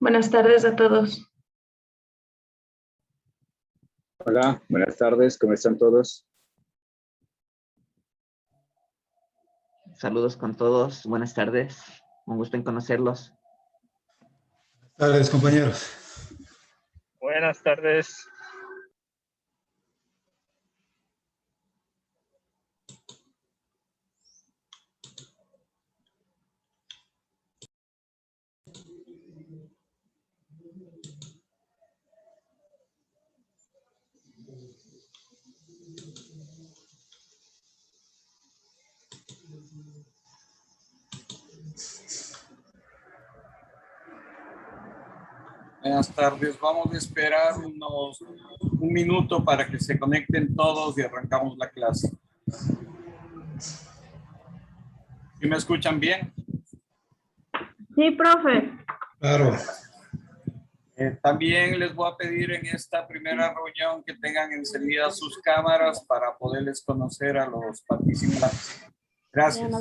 Buenas tardes a todos. Hola, buenas tardes, ¿cómo están todos? Saludos con todos, buenas tardes, un gusto en conocerlos. Buenas tardes, compañeros. Buenas tardes. Buenas tardes, vamos a esperar un minuto para que se conecten todos y arrancamos la clase. ¿Sí me escuchan bien? Sí, profe. Claro. También les voy a pedir en esta primera reunión que tengan encendidas sus cámaras para poderles conocer a los participantes. Gracias.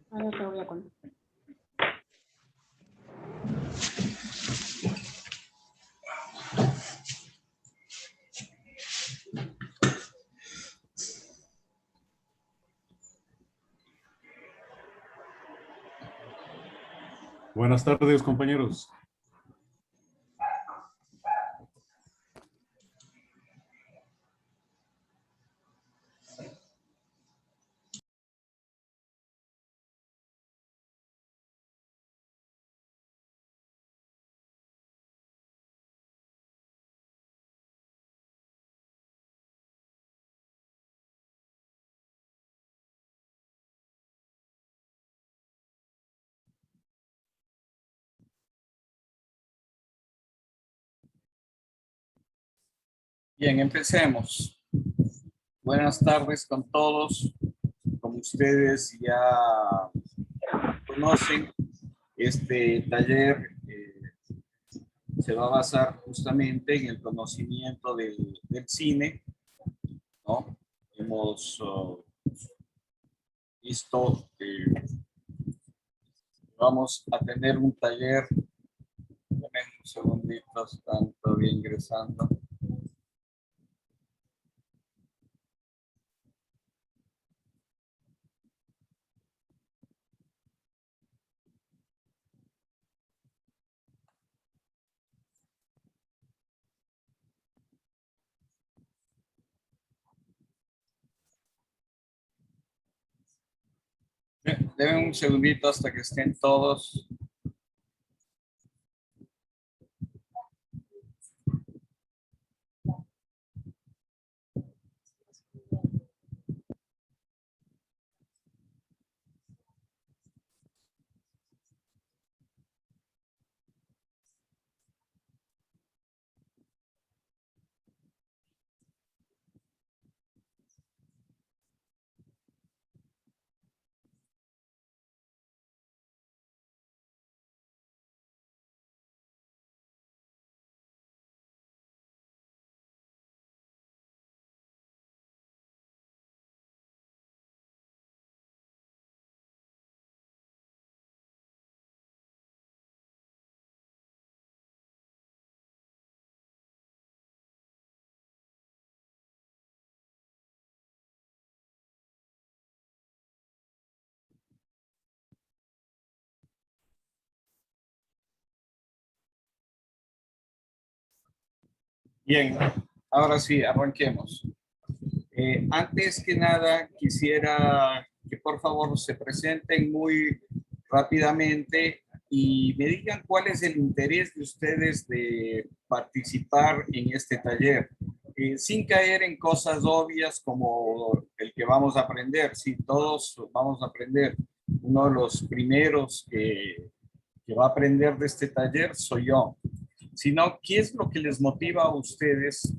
Ahora te voy a contar. Buenas tardes, compañeros. Bien, empecemos. Buenas tardes con todos. Como ustedes ya conocen, este taller se va a basar justamente en el conocimiento del cine, ¿no? Hemos visto que vamos a tener un taller. Dame un segundito, están todavía ingresando. Deben un segundito hasta que estén todos. Bien, ahora sí, arranquemos. Antes que nada, quisiera que por favor se presenten muy rápidamente y me digan cuál es el interés de ustedes de participar en este taller, sin caer en cosas obvias como el que vamos a aprender. Sí, todos vamos a aprender. Uno de los primeros que va a aprender de este taller soy yo. sino qué es lo que les motiva a ustedes,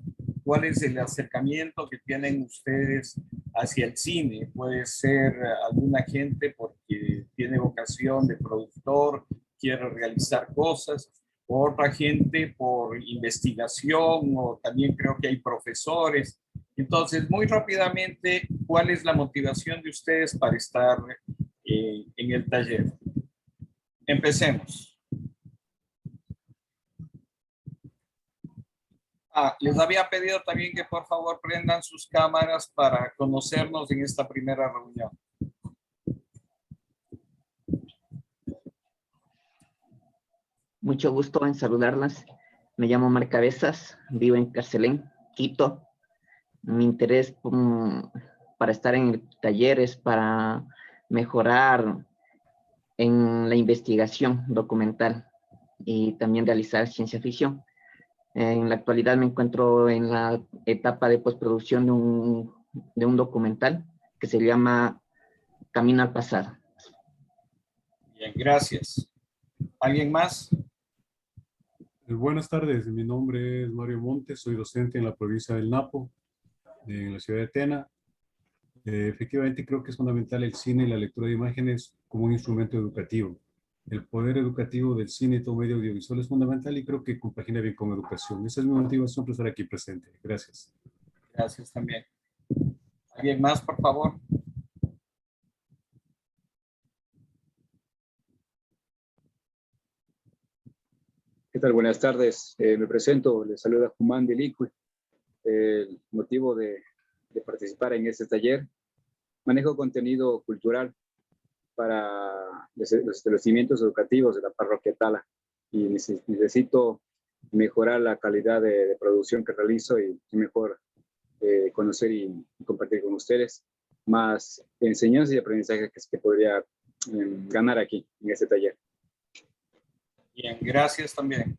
cuál es el acercamiento que tienen ustedes hacia el cine. Puede ser alguna gente porque tiene vocación de productor, quiere realizar cosas, otra gente por investigación, o también creo que hay profesores. Entonces, muy rápidamente, ¿cuál es la motivación de ustedes para estar en el taller? Empecemos. Les había pedido también que por favor prendan sus cámaras para conocernos en esta primera reunión. Mucho gusto en saludarlas. Me llamo Mar Cabezas, vivo en Carcelén, Quito. Mi interés para estar en el taller es para mejorar en la investigación documental y también realizar ciencia ficción. En la actualidad me encuentro en la etapa de postproducción de un documental que se llama Camino al Pasado. Bien, gracias. ¿Alguien más? Buenas tardes, mi nombre es Mario Montes, soy docente en la provincia del Napo, en la ciudad de Tena. Efectivamente creo que es fundamental el cine y la lectura de imágenes como un instrumento educativo. El poder educativo del cine y todo medio audiovisual es fundamental y creo que compagina bien con educación. Esa es mi motivación por estar aquí presente. Gracias. Gracias también. ¿Alguien más, por favor? ¿Qué tal? Buenas tardes. Me presento, les saluda Jumán de Licue. El motivo de participar en este taller, manejo contenido cultural para los establecimientos educativos de la parroquia Tala y necesito mejorar la calidad de producción que realizo y mejor conocer y compartir con ustedes más enseñanzas y aprendizaje que podría ganar aquí en este taller. Bien, gracias también.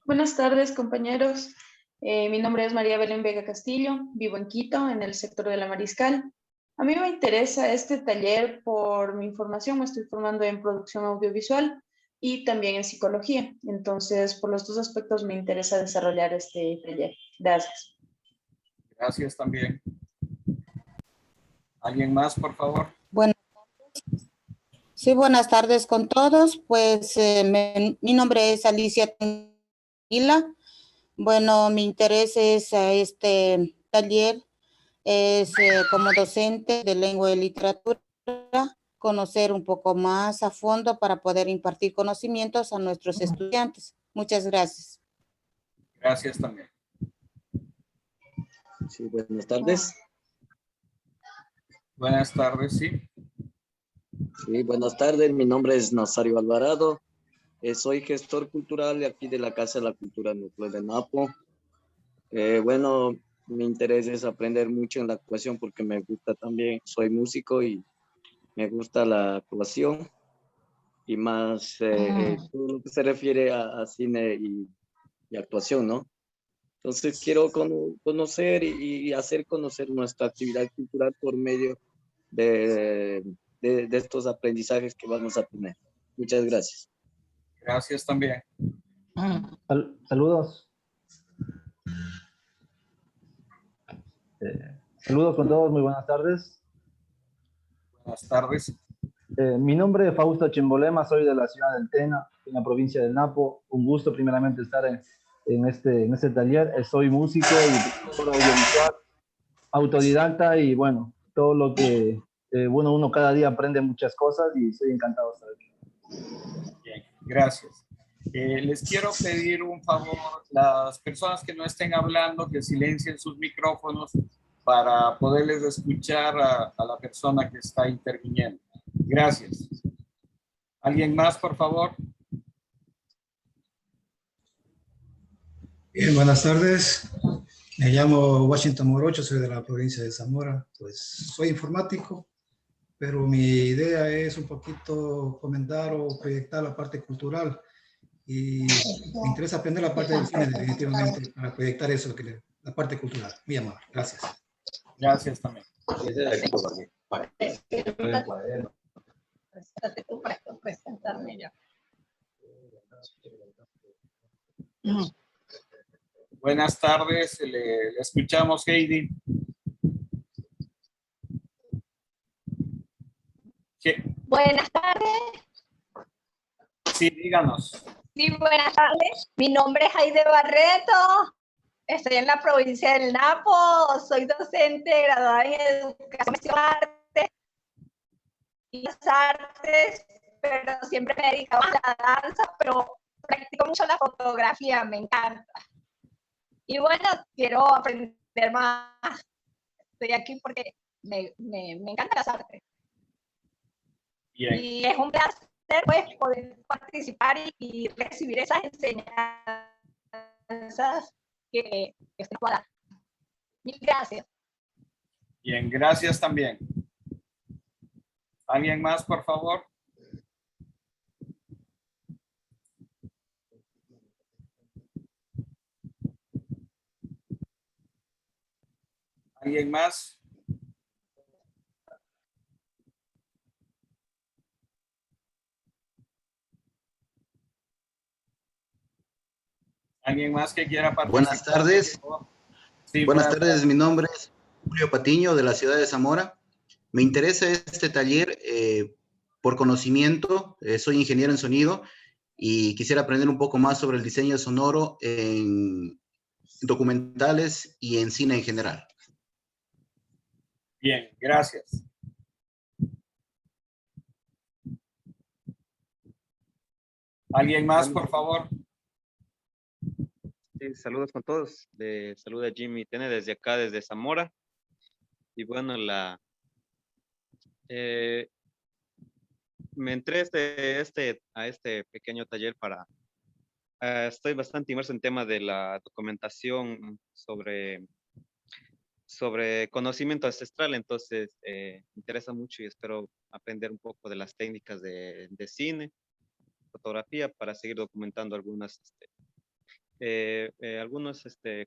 Buenas tardes, compañeros. Mi nombre es María Belén Vega Castillo, vivo en Quito, en el sector de La Mariscal. A mí me interesa este taller por mi formación, me estoy formando en producción audiovisual y también en psicología. Entonces, por los dos aspectos me interesa desarrollar este taller. Gracias. Gracias también. ¿Alguien más, por favor? Bueno, sí, buenas tardes con todos. Pues mi nombre es Alicia Tanguila. Bueno, mi interés es este taller es como docente de lengua y literatura, conocer un poco más a fondo para poder impartir conocimientos a nuestros estudiantes. Muchas gracias. Gracias también. Sí, buenas tardes. Buenas tardes, sí. Sí, buenas tardes. Mi nombre es Nazario Alvarado. Soy gestor cultural aquí de la Casa de la Cultura Núcleo de Napo. Bueno, mi interés es aprender mucho en la actuación porque me gusta también, soy músico y me gusta la actuación y más todo lo que se refiere a cine y actuación, ¿no? Entonces quiero conocer y hacer conocer nuestra actividad cultural por medio de estos aprendizajes que vamos a tener. Muchas gracias. Gracias también. Saludos. Saludos con todos, muy buenas tardes. Buenas tardes. Mi nombre es Fausto Chimbolema, soy de la ciudad del Tena, en la provincia del Napo. Un gusto primeramente estar en este taller. Soy músico y productor audiovisual, autodidacta y bueno, todo lo que uno cada día aprende muchas cosas y estoy encantado de estar aquí. Bien, gracias. Les quiero pedir un favor, las personas que no estén hablando, que silencien sus micrófonos para poderles escuchar a la persona que está interviniendo. Gracias. ¿Alguien más, por favor? Bien, buenas tardes. Me llamo Washington Morocho, soy de la provincia de Zamora. Pues soy informático, pero mi idea es un poquito comentar o proyectar la parte cultural. Y me interesa aprender la parte del cine definitivamente para proyectar eso, la parte cultural. Muy amable, gracias. Gracias también. Buenas tardes, le escuchamos, Heidi. Buenas tardes. Sí, díganos. Sí, buenas tardes. Mi nombre es Aide Barreto. Estoy en la provincia del Napo. Soy docente graduada en Educación y Arte y las Artes, pero siempre me he dedicado a la danza, pero practico mucho la fotografía, me encanta. Y bueno, quiero aprender más. Estoy aquí porque me encantan las artes. Bien. Y es un placer pues, poder participar y recibir esas enseñanzas que usted pueda dar. Mil gracias. Bien, gracias también. ¿Alguien más, por favor? ¿Alguien más? ¿Alguien más que quiera participar? Buenas tardes. Sí, buenas tardes, mi nombre es Julio Patiño de la ciudad de Zamora. Me interesa este taller por conocimiento, soy ingeniero en sonido y quisiera aprender un poco más sobre el diseño sonoro en documentales y en cine en general. Bien, gracias. ¿Alguien más, por favor? Sí, saludos con todos. Saluda Jimmy Tene desde acá, desde Zamora. Y bueno, me entré a este pequeño taller estoy bastante inmerso en tema de la documentación sobre conocimiento ancestral, entonces me interesa mucho y espero aprender un poco de las técnicas de cine, fotografía, para seguir documentando algunos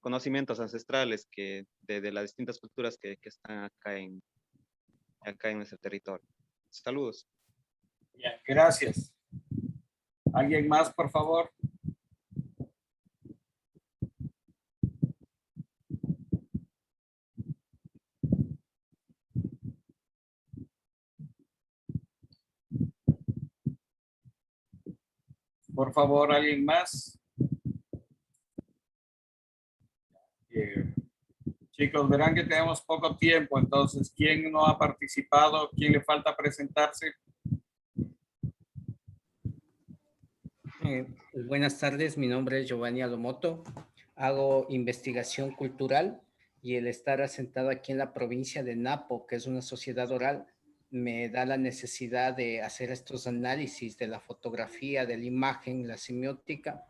conocimientos ancestrales de las distintas culturas que están acá en nuestro territorio. Saludos. Bien, gracias. ¿Alguien más, por favor? Por favor, ¿alguien más? Chicos, verán que tenemos poco tiempo, entonces, ¿quién no ha participado? ¿Quién le falta presentarse? Buenas tardes, mi nombre es Giovanni Alomoto. Hago investigación cultural y el estar asentado aquí en la provincia de Napo, que es una sociedad oral, me da la necesidad de hacer estos análisis de la fotografía, de la imagen, la semiótica.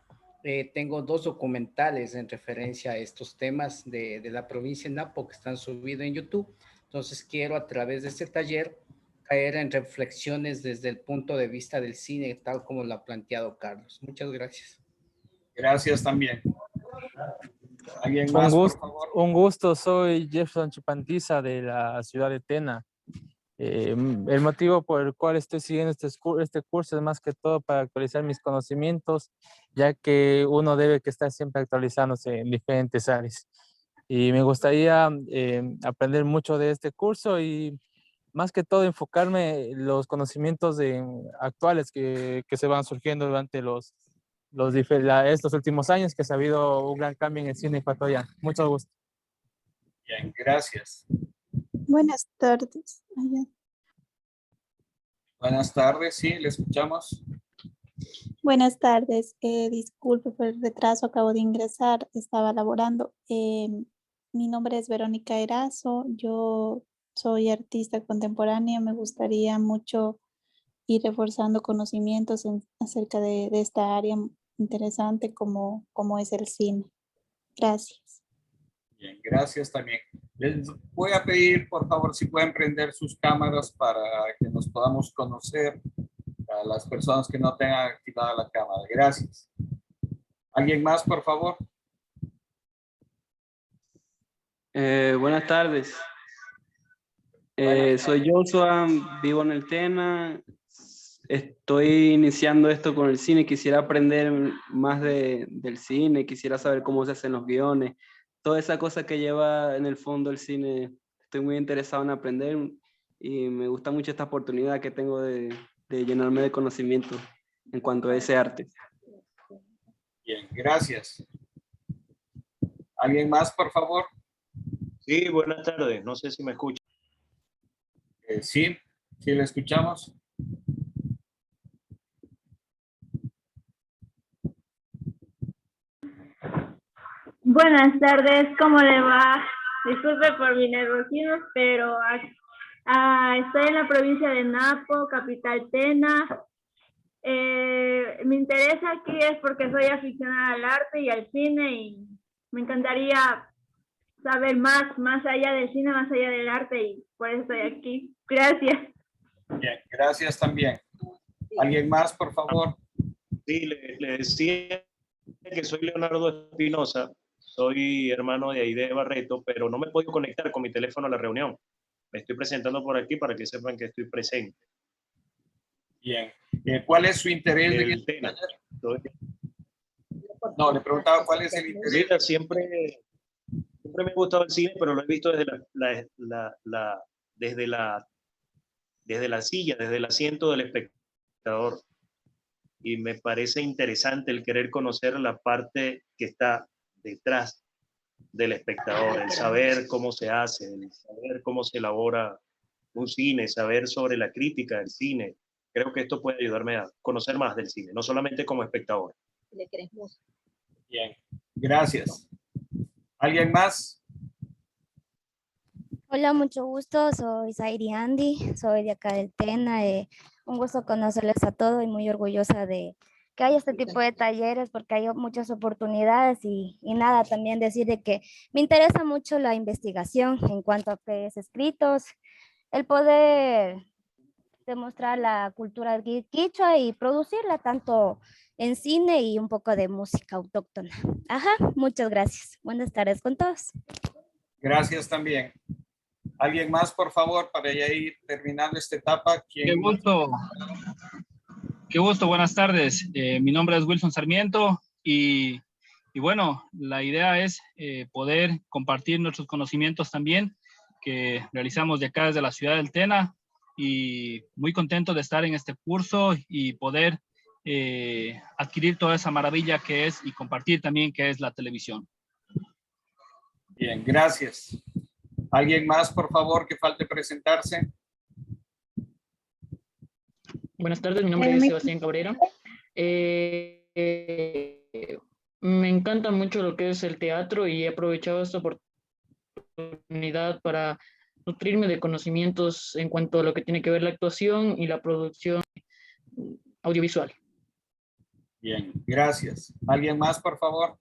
Tengo 2 documentales en referencia a estos temas de la provincia de Napo que están subidos en YouTube. Entonces quiero a través de este taller caer en reflexiones desde el punto de vista del cine, tal como lo ha planteado Carlos. Muchas gracias. Gracias también. ¿Alguien más, por favor? Un gusto, soy Jefferson Chipantiza de la ciudad de Tena. El motivo por el cual estoy siguiendo este curso es más que todo para actualizar mis conocimientos, ya que uno debe que estar siempre actualizándose en diferentes áreas. Y me gustaría aprender mucho de este curso y más que todo enfocarme en los conocimientos actuales que se van surgiendo durante estos últimos años, que ha habido un gran cambio en el cine ecuatoriano. Mucho gusto. Bien, gracias. Buenas tardes. Buenas tardes, sí, le escuchamos. Buenas tardes. Disculpe por el retraso, acabo de ingresar, estaba laborando. Mi nombre es Verónica Erazo, yo soy artista contemporánea, me gustaría mucho ir reforzando conocimientos acerca de esta área interesante como es el cine. Gracias. Bien, gracias también. Les voy a pedir, por favor, si pueden prender sus cámaras para que nos podamos conocer a las personas que no tengan activada la cámara. Gracias. ¿Alguien más, por favor? Buenas tardes. Soy Joshua, vivo en el Tena. estoy iniciando esto con el cine, quisiera aprender más del cine, quisiera saber cómo se hacen los guiones, toda esa cosa que lleva en el fondo el cine. Estoy muy interesado en aprender y me gusta mucho esta oportunidad que tengo de llenarme de conocimiento en cuanto a ese arte. Bien, gracias. ¿Alguien más, por favor? Sí, buenas tardes. No sé si me escucha. Sí, sí le escuchamos. Buenas tardes, ¿cómo le va? Disculpe por mi nerviosismo, pero estoy en la provincia de Napo, capital Tena. Mi interés aquí es porque soy aficionada al arte y al cine y me encantaría saber más allá del cine, más allá del arte y por eso estoy aquí. Gracias. Bien, gracias también. ¿Alguien más, por favor? Sí, le decía que soy Leonardo Espinosa, soy hermano de Aide Barreto, pero no me he podido conectar con mi teléfono a la reunión. Me estoy presentando por aquí para que sepan que estoy presente. Bien. ¿Cuál es su interés en el tema? No, le preguntaba cuál es el interés. Mira, siempre me ha gustado el cine, pero lo he visto desde desde la silla, desde el asiento del espectador. Y me parece interesante el querer conocer la parte que está detrás del espectador, el saber cómo se hace, el saber cómo se elabora un cine, saber sobre la crítica del cine. Creo que esto puede ayudarme a conocer más del cine, no solamente como espectador. Bien, gracias. ¿Alguien más? Hola, mucho gusto. Soy Zairi Andy, soy de acá del Tena. Un gusto conocerles a todos y muy orgullosa de que haya este tipo de talleres porque hay muchas oportunidades y nada, también decir de que me interesa mucho la investigación en cuanto a PDs escritos, el poder demostrar la cultura quichua y producirla tanto en cine y un poco de música autóctona. Ajá, muchas gracias. Buenas tardes con todos. Gracias también. ¿Alguien más, por favor, para ya ir terminando esta etapa? Qué gusto. Qué gusto, buenas tardes. Mi nombre es Wilson Sarmiento y bueno, la idea es poder compartir nuestros conocimientos también que realizamos de acá desde la ciudad del Tena y muy contento de estar en este curso y poder adquirir toda esa maravilla que es y compartir también que es la televisión. Bien, gracias. ¿Alguien más, por favor, que falte presentarse? Buenas tardes, mi nombre es Sebastián Cabrera. Me encanta mucho lo que es el teatro y he aprovechado esta oportunidad para nutrirme de conocimientos en cuanto a lo que tiene que ver la actuación y la producción audiovisual. Bien, gracias. ¿Alguien más, por favor?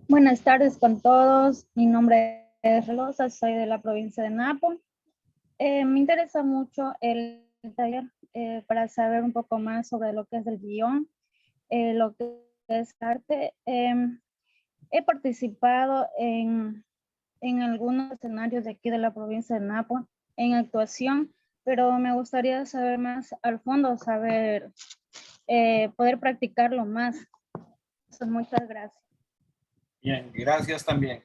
Buenas tardes con todos. Mi nombre es Rosa, soy de la provincia de Napo. Me interesa mucho el taller para saber un poco más sobre lo que es el guión, lo que es arte. He participado en algunos escenarios de aquí de la provincia de Napo en actuación, pero me gustaría saber más al fondo, saber, poder practicarlo más. Muchas gracias. Bien, gracias también.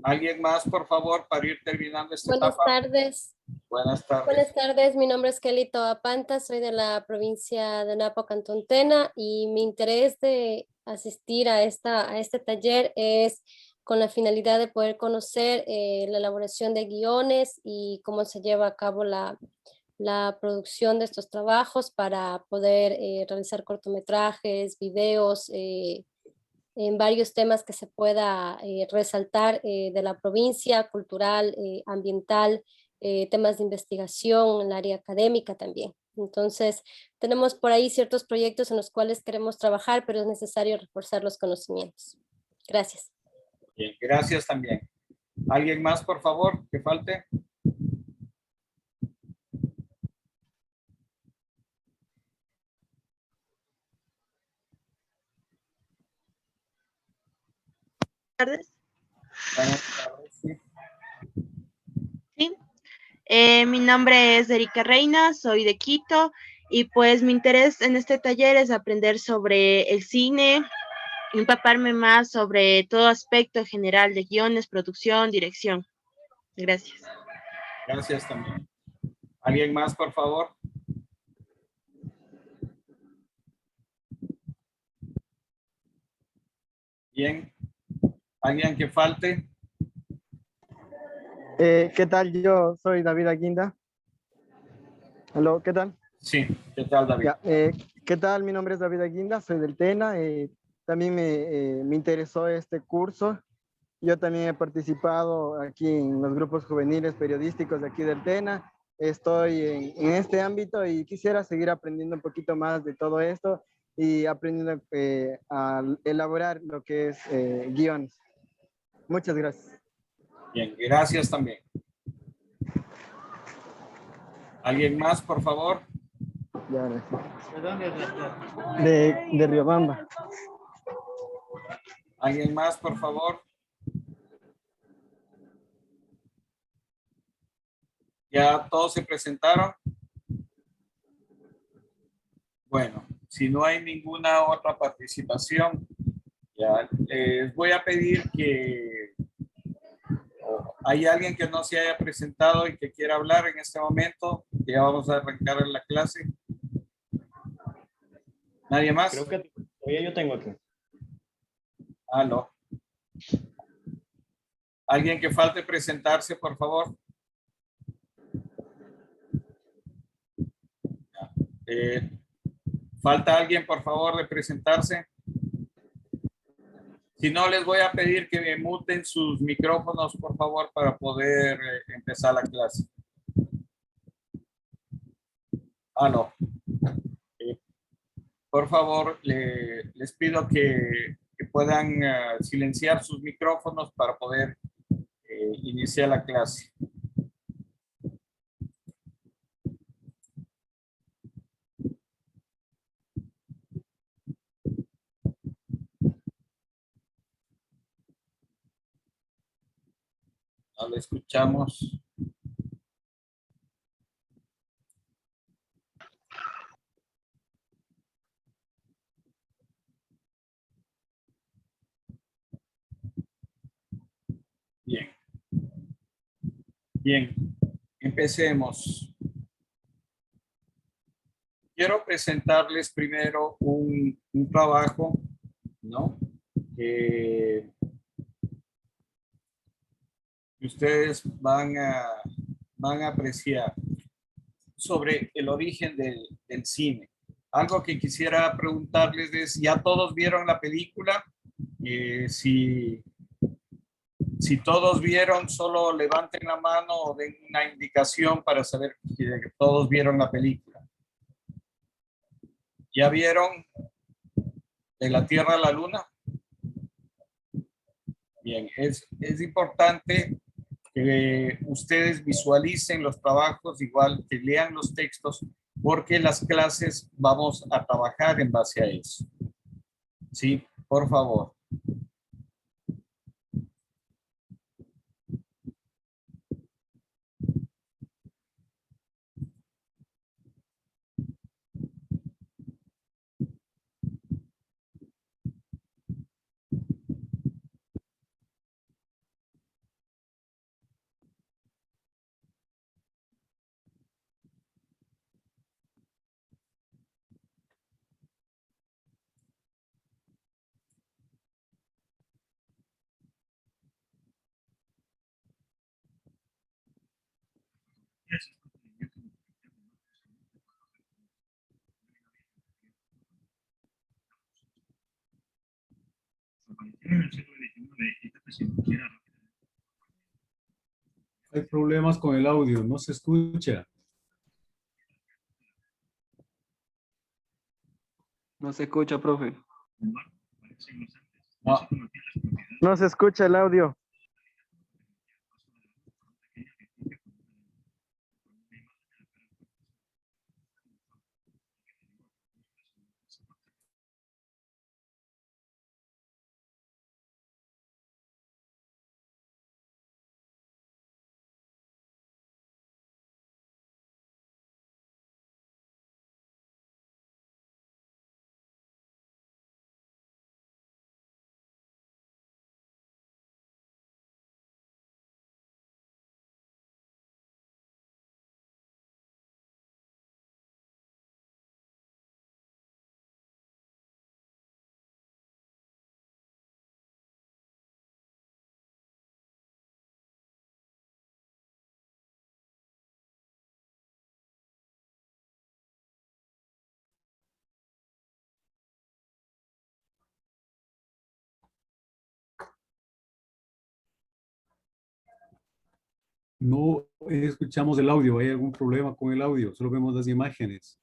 ¿Alguien más, por favor, para ir terminando esta etapa? Buenas tardes. Buenas tardes. Buenas tardes, mi nombre es Kelly Toapanta, soy de la provincia de Napo, Cantón Tena, y mi interés de asistir a este taller es con la finalidad de poder conocer la elaboración de guiones y cómo se lleva a cabo la producción de estos trabajos para poder realizar cortometrajes, videos, en varios temas que se pueda resaltar de la provincia, cultural, ambiental, temas de investigación en el área académica también. Entonces, tenemos por ahí ciertos proyectos en los cuales queremos trabajar, pero es necesario reforzar los conocimientos. Gracias. Bien, gracias también. ¿Alguien más, por favor, que falte? Tardes. Buenas tardes, sí. Sí. Mi nombre es Erika Reina, soy de Quito y pues mi interés en este taller es aprender sobre el cine, empaparme más sobre todo aspecto general de guiones, producción, dirección. Gracias. Gracias también. ¿Alguien más, por favor? Bien. ¿Alguien que falte? ¿Qué tal? Yo soy David Aguinda. Aló, ¿qué tal? Sí, ¿qué tal, David? Ya, ¿qué tal? Mi nombre es David Aguinda, soy del TENA. También me interesó este curso. Yo también he participado aquí en los grupos juveniles periodísticos de aquí del TENA. Estoy en este ámbito y quisiera seguir aprendiendo un poquito más de todo esto y aprendiendo a elaborar lo que es guiones. Muchas gracias. Bien, gracias también. ¿Alguien más, por favor? Ya, de Riobamba. ¿Alguien más, por favor? ¿Ya todos se presentaron? Bueno, si no hay ninguna otra participación, ya les voy a pedir que hay alguien que no se haya presentado y que quiera hablar en este momento. Ya vamos a arrancar en la clase. ¿Nadie más? Creo que todavía yo tengo aquí. Ah, no. ¿Alguien que falte presentarse, por favor? ¿Falta alguien, por favor, de presentarse? Si no, les voy a pedir que me muten sus micrófonos, por favor, para poder empezar la clase. Ah, no. Por favor, les pido que puedan silenciar sus micrófonos para poder iniciar la clase. No lo escuchamos. Bien. Bien, empecemos. Quiero presentarles primero un trabajo, ¿no? Que ustedes van a apreciar sobre el origen del cine. Algo que quisiera preguntarles es, ¿ya todos vieron la película? Si todos vieron, solo levanten la mano o den una indicación para saber que todos vieron la película. ¿Ya vieron De la Tierra a la Luna? Bien, es importante que ustedes visualicen los trabajos, igual que lean los textos, porque las clases vamos a trabajar en base a eso. Sí, por favor. Hay problemas con el audio, no se escucha. No se escucha, profe. No. No se escucha el audio. No escuchamos el audio. ¿Hay algún problema con el audio? Solo vemos las imágenes.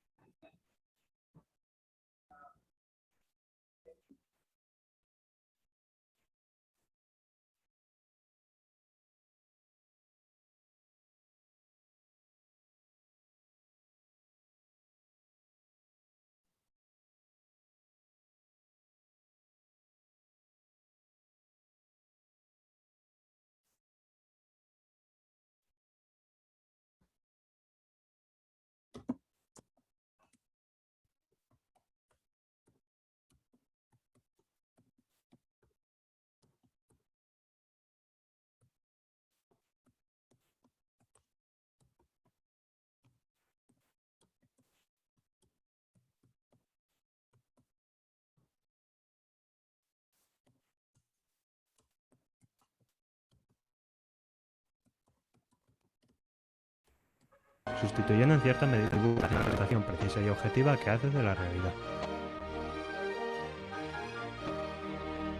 Sustituyendo en cierta medida la interpretación precisa y objetiva que hace de la realidad.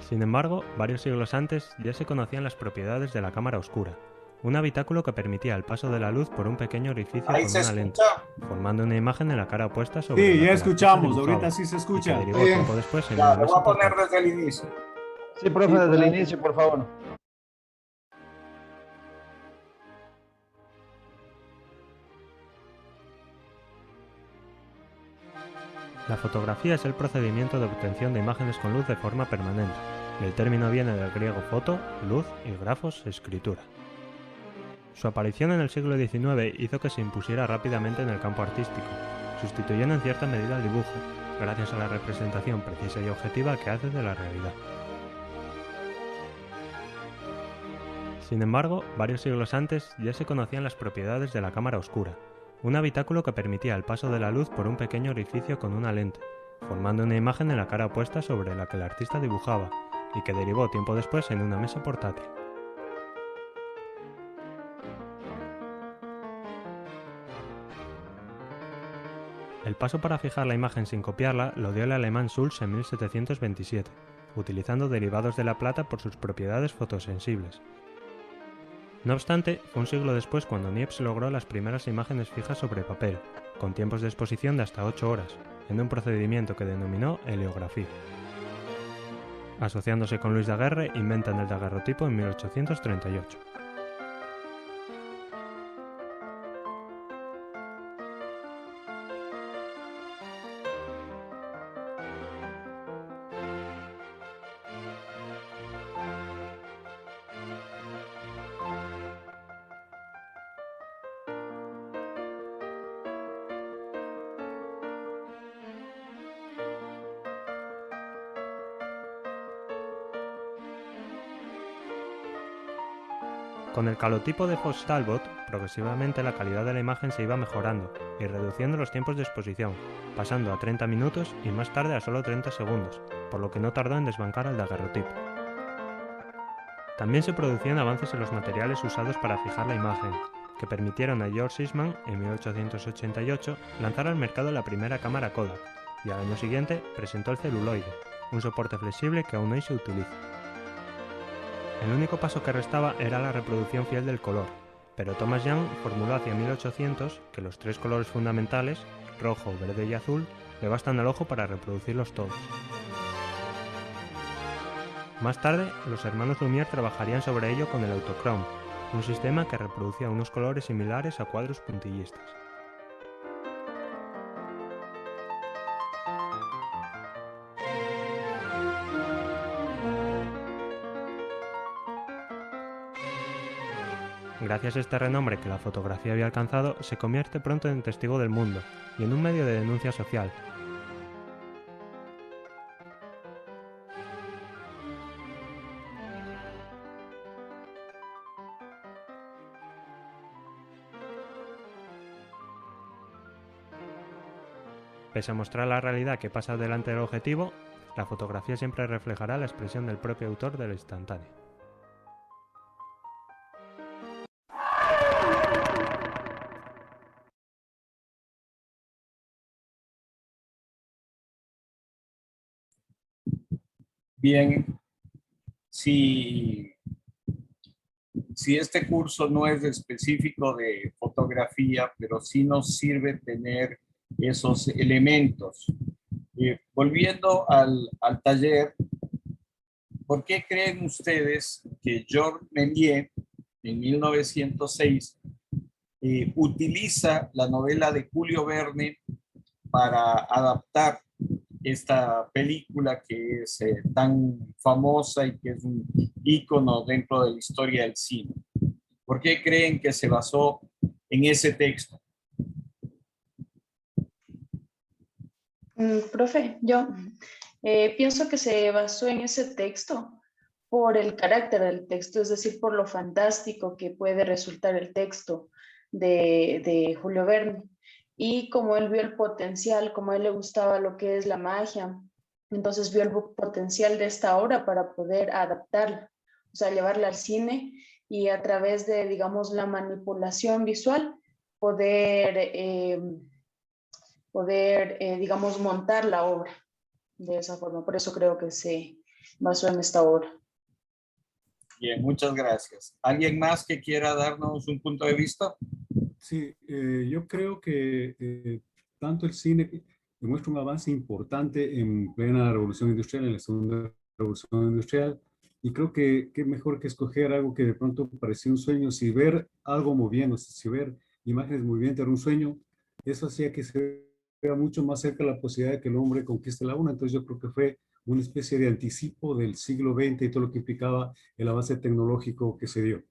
Sin embargo, varios siglos antes ya se conocían las propiedades de la cámara oscura, un habitáculo que permitía el paso de la luz por un pequeño orificio con una lente, formando una imagen en la cara opuesta sobre Sí, la ya que escuchamos, dibujaba, ahorita sí se escucha. y que derivó tiempo después en Ya, una lo mesa voy a poner portátil. desde el inicio. Sí, profe, desde el inicio, por favor. La fotografía es el procedimiento de obtención de imágenes con luz de forma permanente, y el término viene del griego foto, luz, y grafos, escritura. Su aparición en el siglo XIX hizo que se impusiera rápidamente en el campo artístico, sustituyendo en cierta medida el dibujo, gracias a la representación precisa y objetiva que hace de la realidad. Sin embargo, varios siglos antes ya se conocían las propiedades de la cámara oscura, un habitáculo que permitía el paso de la luz por un pequeño orificio con una lente, formando una imagen en la cara opuesta sobre la que el artista dibujaba, y que derivó tiempo después en una mesa portátil. El paso para fijar la imagen sin copiarla lo dio el alemán Sulz en 1727, utilizando derivados de la plata por sus propiedades fotosensibles. No obstante, fue un siglo después cuando Niepce logró las primeras imágenes fijas sobre papel, con tiempos de exposición de hasta 8 horas, en un procedimiento que denominó heliografía. Asociándose con Louis Daguerre, inventan el daguerrotipo en 1838. Con el calotipo de Fox-Talbot, progresivamente la calidad de la imagen se iba mejorando y reduciendo los tiempos de exposición, pasando a 30 minutos y más tarde a solo 30 segundos, por lo que no tardó en desbancar al daguerrotipo. También se producían avances en los materiales usados para fijar la imagen, que permitieron a George Eastman, en 1888, lanzar al mercado la primera cámara Kodak, y al año siguiente presentó el celuloide, un soporte flexible que aún hoy se utiliza. El único paso que restaba era la reproducción fiel del color, pero Thomas Young formuló hacia 1800 que los tres colores fundamentales, rojo, verde y azul, le bastan al ojo para reproducirlos todos. Más tarde, los hermanos Lumière trabajarían sobre ello con el autochrome, un sistema que reproducía unos colores similares a cuadros puntillistas. Gracias a este renombre que la fotografía había alcanzado, se convierte pronto en testigo del mundo y en un medio de denuncia social. Pese a mostrar la realidad que pasa delante del objetivo, la fotografía siempre reflejará la expresión del propio autor del instantáneo. Bien, si si este curso no es específico de fotografía, pero sí nos sirve tener esos elementos. Volviendo al taller, ¿por qué creen ustedes que Georges Méliès en 1906 utiliza la novela de Julio Verne para adaptar esta película que es tan famosa y que es un ícono dentro de la historia del cine? ¿Por qué creen que se basó en ese texto? Profe, yo pienso que se basó en ese texto por el carácter del texto, es decir, por lo fantástico que puede resultar el texto de Julio Verne. Y como él vio el potencial, como a él le gustaba lo que es la magia, entonces vio el potencial de esta obra para poder adaptarla, o sea, llevarla al cine y a través de, digamos, la manipulación visual, poder digamos, montar la obra de esa forma. Por eso creo que se basó en esta obra. Bien, muchas gracias. ¿Alguien más que quiera darnos un punto de vista? Sí, yo creo que tanto el cine demuestra un avance importante en plena revolución industrial, en la segunda revolución industrial, y creo que mejor que escoger algo que de pronto parecía un sueño. Si ver algo moviéndose, si ver imágenes movientes era un sueño, eso hacía que se vea mucho más cerca la posibilidad de que el hombre conquiste la luna. Entonces yo creo que fue una especie de anticipo del siglo XX y todo lo que implicaba el avance tecnológico que se dio.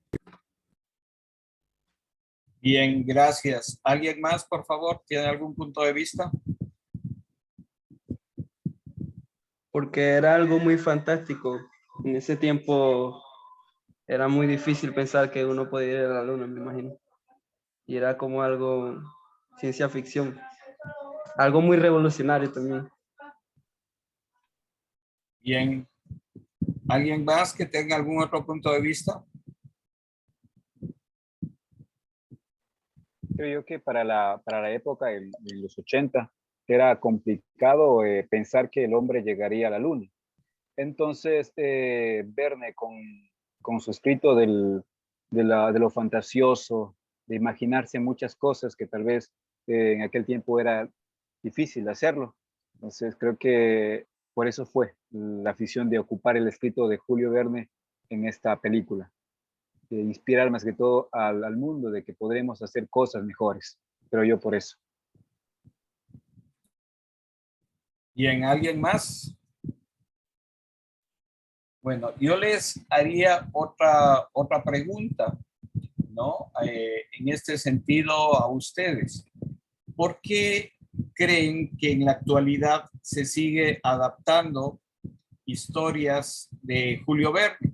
Bien, gracias. ¿Alguien más, por favor, tiene algún punto de vista? Porque era algo muy fantástico. En ese tiempo era muy difícil pensar que uno podía ir a la luna, me imagino. Y era como algo ciencia ficción. Algo muy revolucionario también. Bien. ¿Alguien más que tenga algún otro punto de vista? Creo yo que para la época, en los 80, era complicado pensar que el hombre llegaría a la luna. Entonces, Verne con su escrito de lo fantasioso, de imaginarse muchas cosas que tal vez en aquel tiempo era difícil hacerlo. Entonces, creo que por eso fue la afición de ocupar el escrito de Julio Verne en esta película. De inspirar más que todo al mundo de que podremos hacer cosas mejores, pero yo por eso. Bien, ¿alguien más? Bueno, yo les haría otra pregunta, ¿no? En este sentido a ustedes. ¿Por qué creen que en la actualidad se sigue adaptando historias de Julio Verne?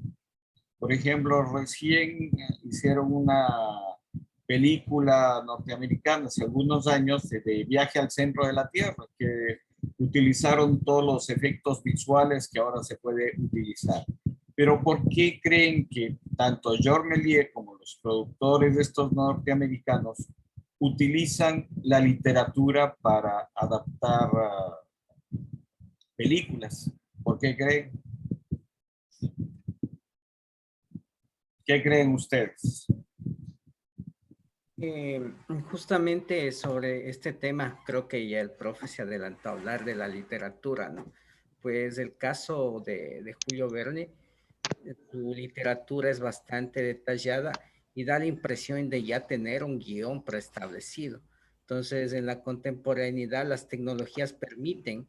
Por ejemplo, recién hicieron una película norteamericana hace algunos años de Viaje al Centro de la Tierra, que utilizaron todos los efectos visuales que ahora se puede utilizar. Pero ¿por qué creen que tanto Georges Méliès como los productores de estos norteamericanos utilizan la literatura para adaptar películas? ¿Por qué creen? ¿Qué creen ustedes? Justamente sobre este tema, creo que ya el profe se adelantó a hablar de la literatura, ¿no? Pues el caso de Julio Verne, su literatura es bastante detallada y da la impresión de ya tener un guión preestablecido. Entonces, en la contemporaneidad, las tecnologías permiten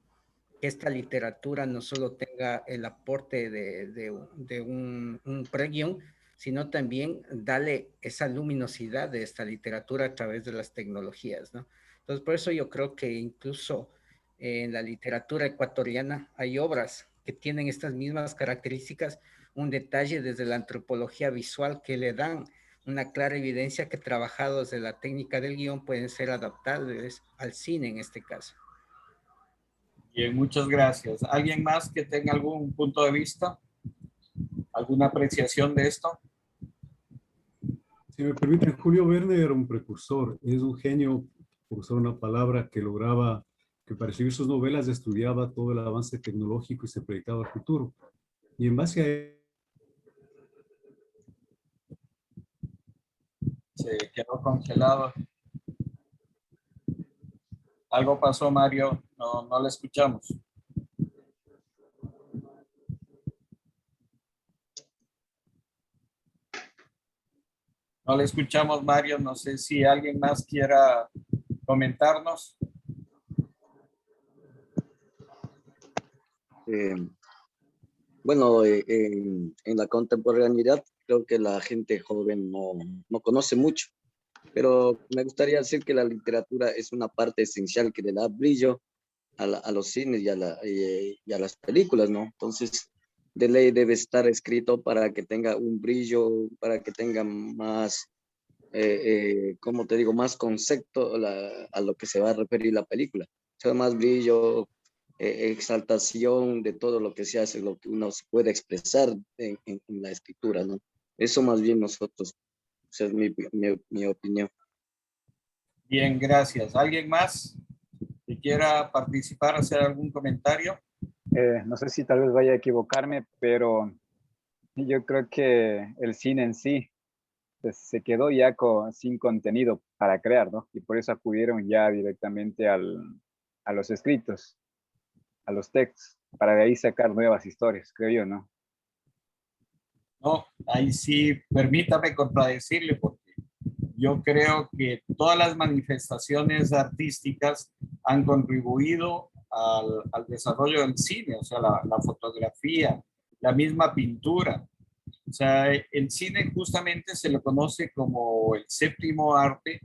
que esta literatura no solo tenga el aporte de un preguión, sino también darle esa luminosidad de esta literatura a través de las tecnologías, ¿no? Entonces, por eso yo creo que incluso en la literatura ecuatoriana hay obras que tienen estas mismas características, un detalle desde la antropología visual que le dan una clara evidencia que trabajados de la técnica del guión pueden ser adaptables al cine en este caso. Bien, muchas gracias. ¿Alguien más que tenga algún punto de vista? ¿Alguna apreciación de esto? Si me permiten, Julio Verne era un precursor, es un genio, por usar una palabra, que lograba que para escribir sus novelas estudiaba todo el avance tecnológico y se proyectaba al futuro. Y en base a Se quedó congelado. Algo pasó, Mario. No le escuchamos. No le escuchamos, Mario. No sé si alguien más quiera comentarnos. Bueno, en la contemporaneidad creo que la gente joven no conoce mucho, pero me gustaría decir que la literatura es una parte esencial que le da brillo a los cines y a las películas, ¿no? Entonces, de ley debe estar escrito para que tenga un brillo, para que tenga más, como te digo, más concepto a lo que se va a referir la película. O sea, más brillo, exaltación de todo lo que se hace, lo que uno se puede expresar en la escritura, ¿no? Eso más bien nosotros, esa es mi opinión. Bien, gracias. ¿Alguien más que quiera participar, hacer algún comentario? No sé si tal vez vaya a equivocarme, pero yo creo que el cine en sí pues, se quedó ya sin contenido para crear, ¿no? Y por eso acudieron ya directamente a los escritos, a los textos, para de ahí sacar nuevas historias, creo yo, ¿no? No, ahí sí, permítame contradecirle, porque yo creo que todas las manifestaciones artísticas han contribuido al desarrollo del cine, o sea, la fotografía, la misma pintura. O sea, el cine justamente se lo conoce como el séptimo arte,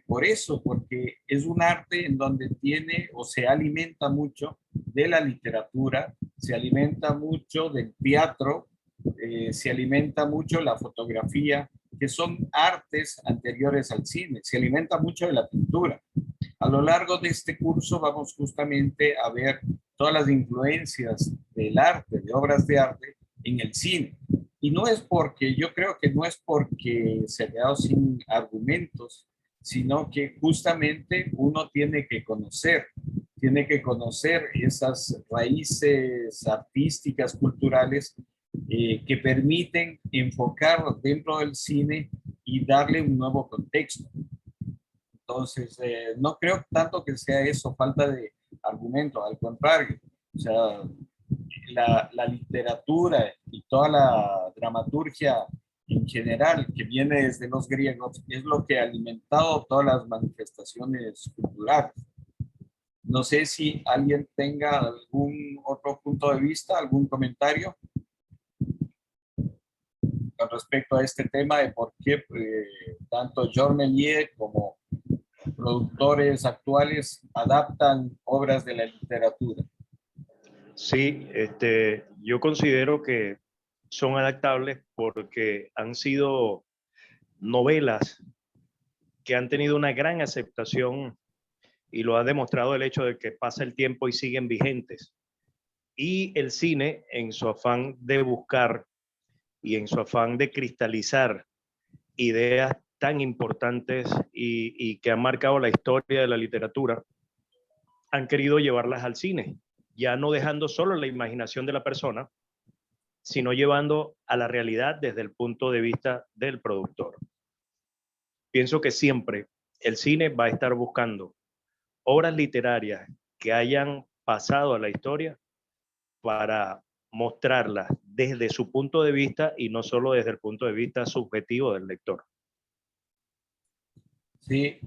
por eso, porque es un arte en donde tiene o se alimenta mucho de la literatura, se alimenta mucho del teatro, se alimenta mucho la fotografía, que son artes anteriores al cine, se alimenta mucho de la pintura. A lo largo de este curso vamos justamente a ver todas las influencias del arte, de obras de arte en el cine. Y no es porque, yo creo que no es porque se ha quedado sin argumentos, sino que justamente uno tiene que conocer esas raíces artísticas, culturales, que permiten enfocar dentro del cine y darle un nuevo contexto. Entonces, no creo tanto que sea eso, falta de argumento, al contrario. O sea, la literatura y toda la dramaturgia en general que viene desde los griegos es lo que ha alimentado todas las manifestaciones culturales. No sé si alguien tenga algún otro punto de vista, algún comentario con respecto a este tema de por qué tanto Georges Méliès como productores actuales adaptan obras de la literatura. Sí, yo considero que son adaptables porque han sido novelas que han tenido una gran aceptación y lo ha demostrado el hecho de que pasa el tiempo y siguen vigentes. Y el cine, en su afán de buscar y en su afán de cristalizar ideas tan importantes y que han marcado la historia de la literatura, han querido llevarlas al cine, ya no dejando solo la imaginación de la persona, sino llevando a la realidad desde el punto de vista del productor. Pienso que siempre el cine va a estar buscando obras literarias que hayan pasado a la historia para mostrarlas desde su punto de vista y no solo desde el punto de vista subjetivo del lector. Sí,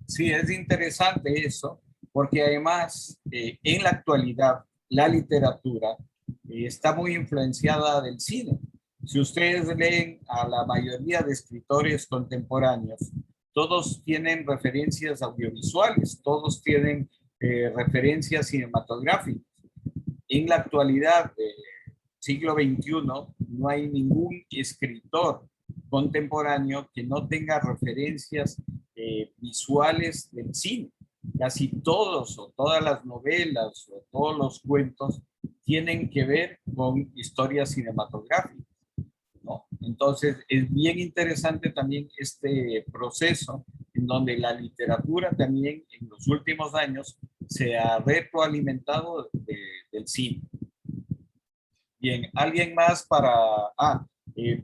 sí, es interesante eso, porque además en la actualidad la literatura está muy influenciada del cine. Si ustedes leen a la mayoría de escritores contemporáneos, todos tienen referencias audiovisuales, todos tienen referencias cinematográficas. En la actualidad del siglo XXI no hay ningún escritor contemporáneo que no tenga referencias visuales del cine. Casi todos o todas las novelas o todos los cuentos tienen que ver con historias cinematográficas, ¿no? Entonces es bien interesante también este proceso en donde la literatura también en los últimos años se ha retroalimentado del cine. Bien, ¿alguien más para...?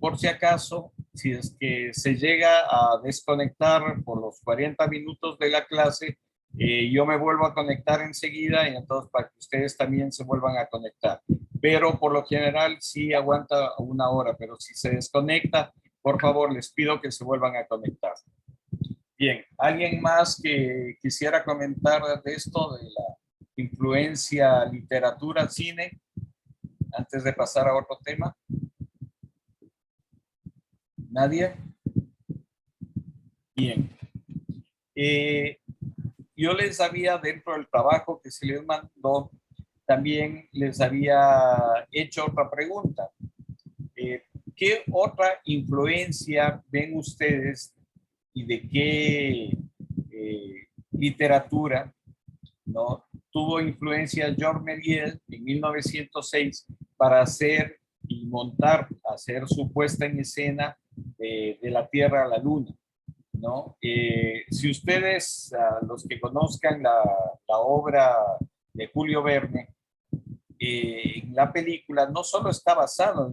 Por si acaso, si es que se llega a desconectar por los 40 minutos de la clase, yo me vuelvo a conectar enseguida y entonces para que ustedes también se vuelvan a conectar. Pero por lo general sí aguanta 1 hora, pero si se desconecta, por favor, les pido que se vuelvan a conectar. Bien, ¿alguien más que quisiera comentar de esto, de la influencia literatura, cine, antes de pasar a otro tema? ¿Nadie? Bien. Yo les había, dentro del trabajo que se les mandó, también les había hecho otra pregunta. ¿Qué otra influencia ven ustedes y de qué literatura, ¿no?, tuvo influencia Georges Méliès en 1906 para hacer y montar, hacer su puesta en escena de la Tierra a la Luna, ¿no? Si ustedes, los que conozcan la obra de Julio Verne, en la película no solo está basado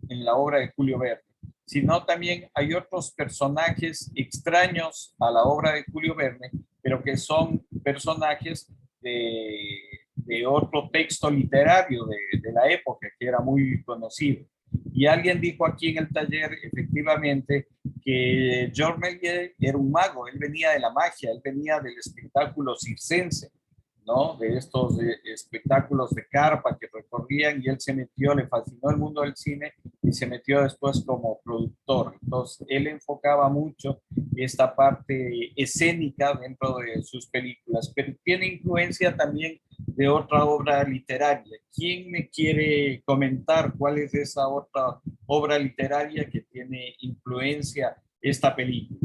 en la obra de Julio Verne, sino también hay otros personajes extraños a la obra de Julio Verne, pero que son personajes de otro texto literario de la época, que era muy conocido. Y alguien dijo aquí en el taller, efectivamente, que Georges Méliès era un mago, él venía de la magia, él venía del espectáculo circense, ¿no? De estos espectáculos de carpa que recorrían, y él se metió, le fascinó el mundo del cine y se metió después como productor. Entonces, él enfocaba mucho esta parte escénica dentro de sus películas, pero tiene influencia también de otra obra literaria. ¿Quién me quiere comentar cuál es esa otra obra literaria que tiene influencia esta película?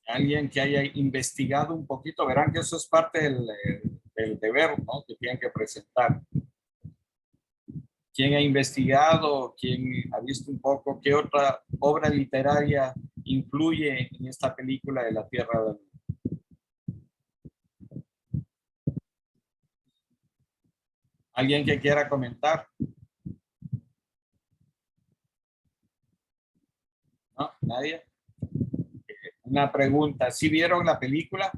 Alguien que haya investigado un poquito, verán que eso es parte del deber, ¿no?, que tienen que presentar. ¿Quién ha investigado? ¿Quién ha visto un poco qué otra obra literaria influye en esta película de la Tierra de la Luna? ¿Alguien que quiera comentar? ¿No? ¿Nadie? Una pregunta, ¿sí vieron la película?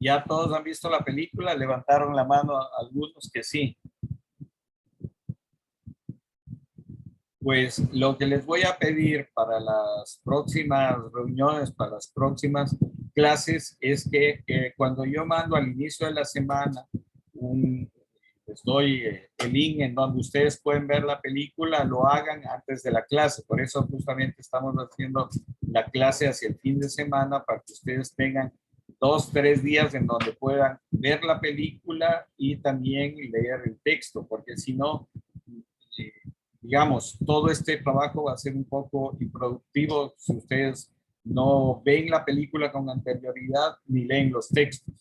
¿Ya todos han visto la película? Levantaron la mano algunos que sí. Pues lo que les voy a pedir para las próximas reuniones, para las próximas clases, es que cuando yo mando al inicio de la semana, les doy el link en donde ustedes pueden ver la película, lo hagan antes de la clase. Por eso justamente estamos haciendo la clase hacia el fin de semana, para que ustedes tengan 2 o 3 días en donde puedan ver la película y también leer el texto, porque si no, digamos, todo este trabajo va a ser un poco improductivo si ustedes no ven la película con anterioridad ni leen los textos.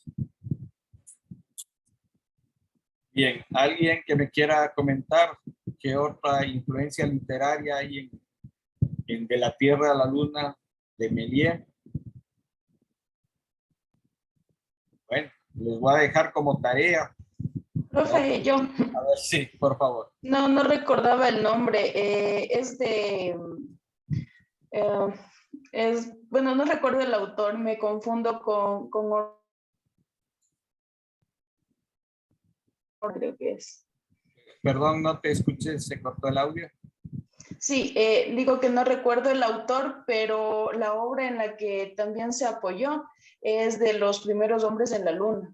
Bien, ¿alguien que me quiera comentar qué otra influencia literaria hay en De la Tierra a la Luna de Méliès? Bueno, les voy a dejar como tarea. Profe, yo. A ver, sí, por favor. No recordaba el nombre. Bueno, no recuerdo el autor, me confundo con creo que es. Perdón, no te escuché, se cortó el audio. Sí, digo que no recuerdo el autor, pero la obra en la que también se apoyó es de los primeros hombres en la luna.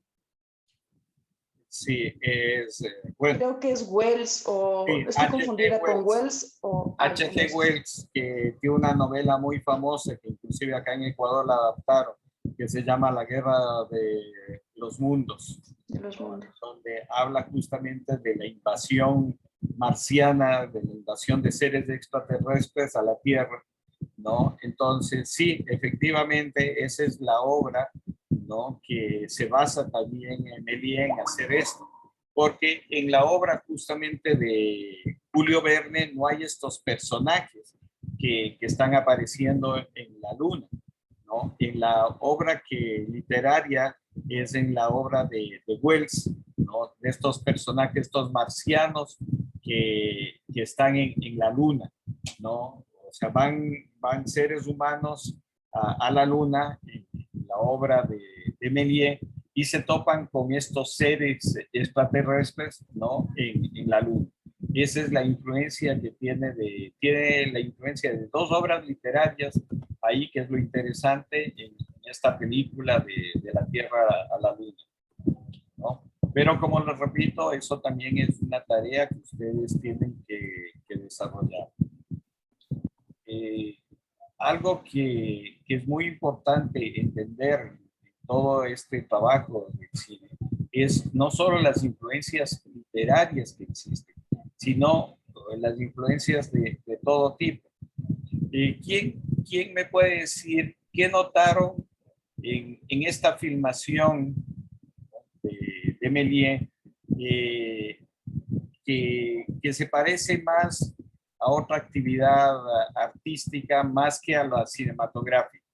Sí, es, bueno. Creo que es Wells, o sí, estoy confundida con Wells. H.G. Wells, que tiene una novela muy famosa, que inclusive acá en Ecuador la adaptaron, que se llama La Guerra de los Mundos. De los mundos. Donde habla justamente de la invasión marciana, de la invasión de seres extraterrestres a la Tierra, ¿no? Entonces, sí, efectivamente, esa es la obra, ¿no?, que se basa también en Méliès en hacer esto, porque en la obra justamente de Julio Verne no hay estos personajes que están apareciendo en la Luna, ¿no? En la obra literaria es en la obra de Wells, ¿no? De estos personajes, estos marcianos que están en la luna, ¿no? O sea, van seres humanos a la luna, en la obra de Méliès, y se topan con estos seres extraterrestres, ¿no? En la luna. Esa es la influencia que tiene la influencia de dos obras literarias ahí, que es lo interesante en esta película de la Tierra a la Luna, ¿no? Pero como les repito, eso también es una tarea que ustedes tienen que desarrollar. Algo que es muy importante entender en todo este trabajo del cine es no solo las influencias literarias que existen, sino las influencias de todo tipo. ¿Quién me puede decir qué notaron en esta filmación de Méliès que se parece más a otra actividad artística más que a la cinematográfica?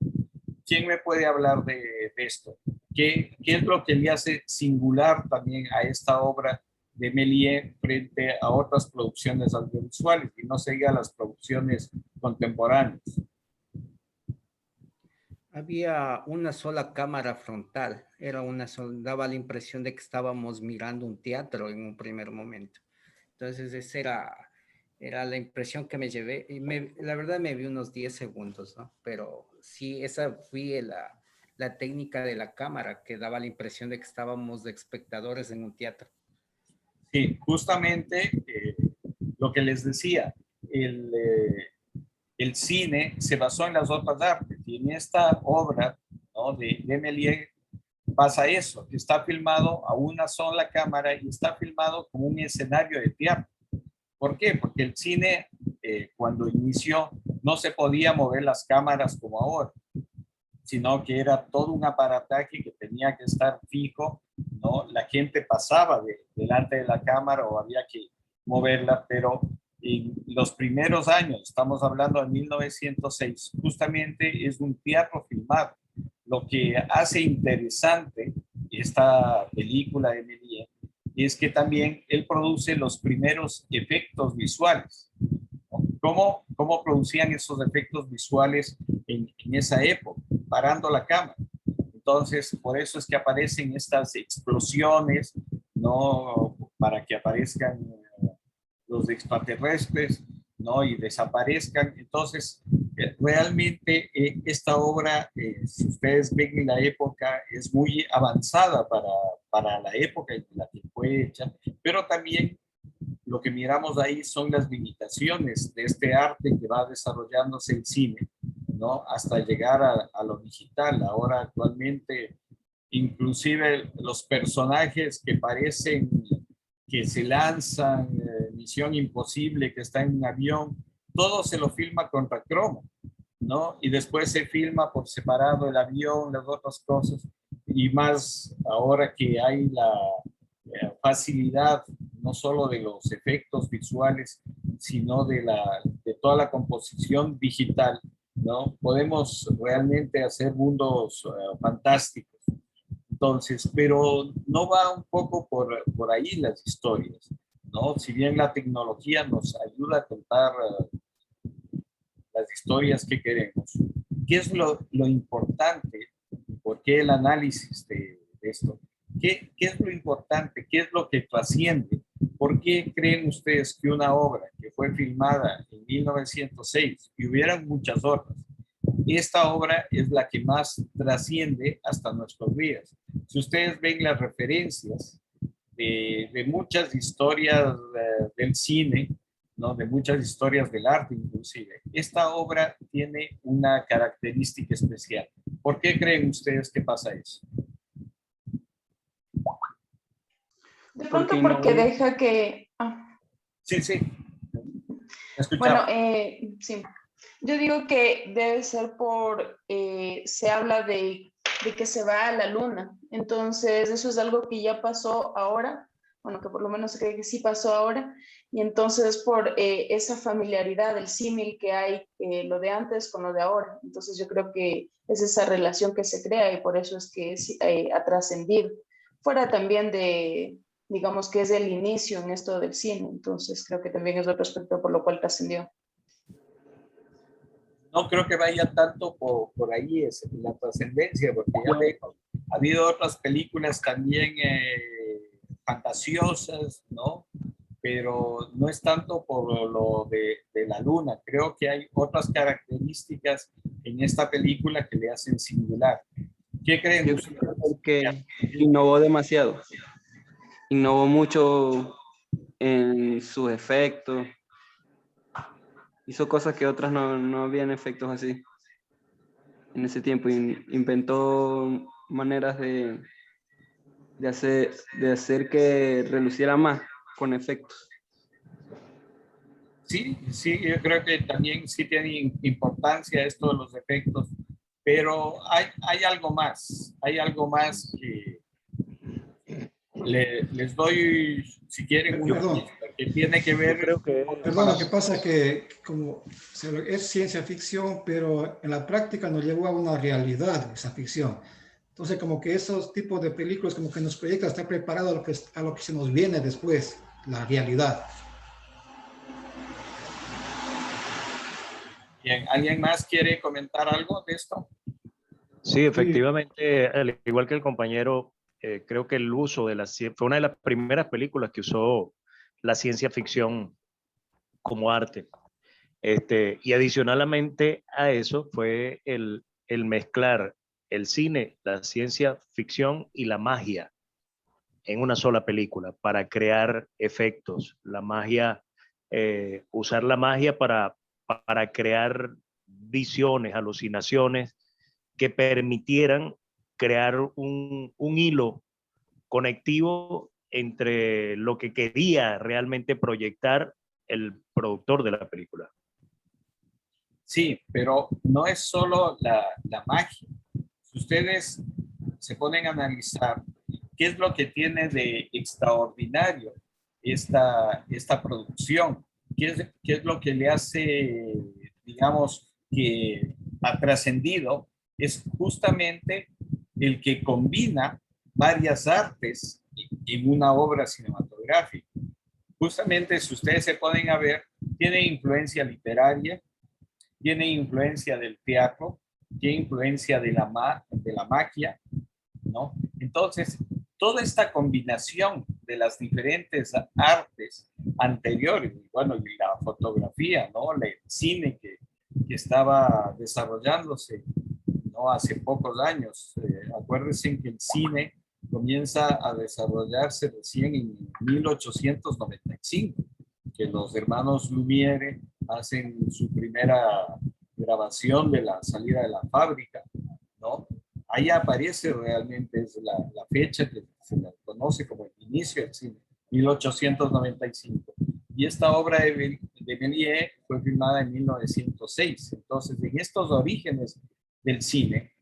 ¿Quién me puede hablar de esto? ¿Qué es lo que le hace singular también a esta obra de Méliès frente a otras producciones audiovisuales, y no se diga las producciones contemporáneas? Había una sola cámara frontal, daba la impresión de que estábamos mirando un teatro en un primer momento. Entonces esa era la impresión que me llevé, y la verdad me vi unos 10 segundos, ¿no? Pero sí, esa fue la técnica de la cámara, que daba la impresión de que estábamos de espectadores en un teatro. Sí, justamente lo que les decía, el cine se basó en las otras artes, y en esta obra, ¿no?, de Méliès pasa eso, que está filmado a una sola cámara y está filmado como un escenario de teatro. ¿Por qué? Porque el cine, cuando inició, no se podía mover las cámaras como ahora, sino que era todo un aparataje que tenía que estar fijo, ¿no? La gente pasaba delante de la cámara o había que moverla, pero en los primeros años, estamos hablando de 1906, justamente es un teatro filmado. Lo que hace interesante esta película de Méliès es que también él produce los primeros efectos visuales. ¿Cómo producían esos efectos visuales en esa época? Parando la cámara. Entonces, por eso es que aparecen estas explosiones, ¿no? Para que aparezcan los extraterrestres, ¿no? Y desaparezcan. Entonces, realmente esta obra, si ustedes ven en la época, es muy avanzada para la época en la que fue hecha, pero también lo que miramos ahí son las limitaciones de este arte que va desarrollándose en cine, ¿no? Hasta llegar a lo digital. Ahora actualmente, inclusive los personajes que parecen que se lanzan, Misión Imposible, que está en un avión, todo se lo filma contra cromo, ¿no? Y después se filma por separado el avión, las otras cosas, y más ahora que hay la facilidad no solo de los efectos visuales, sino de toda la composición digital, ¿no? Podemos realmente hacer mundos fantásticos. Entonces, pero no va un poco por ahí las historias, ¿no? Si bien la tecnología nos ayuda a contar las historias que queremos, ¿qué es lo importante? ¿Por qué el análisis de esto? ¿Qué es lo importante? ¿Qué es lo que trasciende? ¿Por qué creen ustedes que una obra que fue filmada en 1906, y hubieran muchas otras, esta obra es la que más trasciende hasta nuestros días? Si ustedes ven las referencias de muchas historias del cine, ¿no? De muchas historias del arte inclusive, esta obra tiene una característica especial. ¿Por qué creen ustedes que pasa eso? De pronto porque deja que... Sí, sí. Bueno, sí. Yo digo que debe ser se habla de que se va a la luna. Entonces, eso es algo que ya pasó ahora. Bueno, que por lo menos se cree que sí pasó ahora. Y entonces por esa familiaridad, el símil que hay, lo de antes con lo de ahora. Entonces yo creo que es esa relación que se crea y por eso es que ha trascendido. Fuera también de, digamos que es el inicio en esto del cine. Entonces creo que también es otro aspecto por lo cual trascendió. No creo que vaya tanto por ahí es la trascendencia, porque ya veo, ha habido otras películas también fantasiosas, ¿no? Pero no es tanto por lo de la luna. Creo que hay otras características en esta película que le hacen singular. ¿Qué creen ustedes? Porque innovó demasiado. Innovó mucho en sus efectos. Hizo cosas que otras no habían efectos así. En ese tiempo inventó maneras de hacer que reluciera más con efectos. Sí, yo creo que también sí tiene importancia esto de los efectos, pero hay algo más que les doy, si quieren, una pista que tiene que ver. Perdón, lo que pasa es que como es ciencia ficción, pero en la práctica nos llevó a una realidad esa ficción. Entonces, como que esos tipos de películas como que nos proyectan estar preparados a lo que se nos viene después, la realidad. Bien, ¿alguien más quiere comentar algo de esto? Sí, efectivamente, al igual que el compañero, creo que el uso de fue una de las primeras películas que usó la ciencia ficción como arte. Y adicionalmente a eso fue el mezclar el cine, la ciencia ficción y la magia en una sola película para crear efectos. La magia, usar la magia para crear visiones, alucinaciones que permitieran crear un hilo conectivo entre lo que quería realmente proyectar el productor de la película. Sí, pero no es solo la magia. Si ustedes se ponen a analizar qué es lo que tiene de extraordinario esta producción, qué es lo que le hace, digamos, que ha trascendido, es justamente el que combina varias artes en una obra cinematográfica. Justamente, si ustedes se ponen a ver, tiene influencia literaria, tiene influencia del teatro, tiene influencia de la magia, ¿no? Entonces, toda esta combinación de las diferentes artes anteriores, bueno, y la fotografía, ¿no? El cine que estaba desarrollándose, ¿no? Hace pocos años. Acuérdense que el cine comienza a desarrollarse recién en 1895, que los hermanos Lumière hacen su primera grabación de la salida de la fábrica, ¿no? Ahí aparece realmente es la fecha que se la conoce como el inicio del cine, 1895. Y esta obra de Méliès fue filmada en 1906. Entonces, en estos orígenes del cine,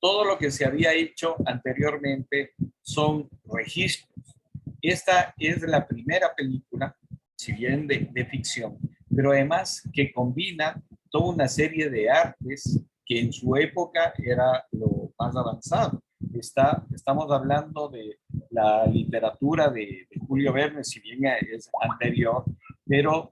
todo lo que se había hecho anteriormente son registros. Esta es la primera película, si bien de ficción, pero además que combina toda una serie de artes que en su época era lo más avanzado. Estamos hablando de la literatura de Julio Verne, si bien es anterior, pero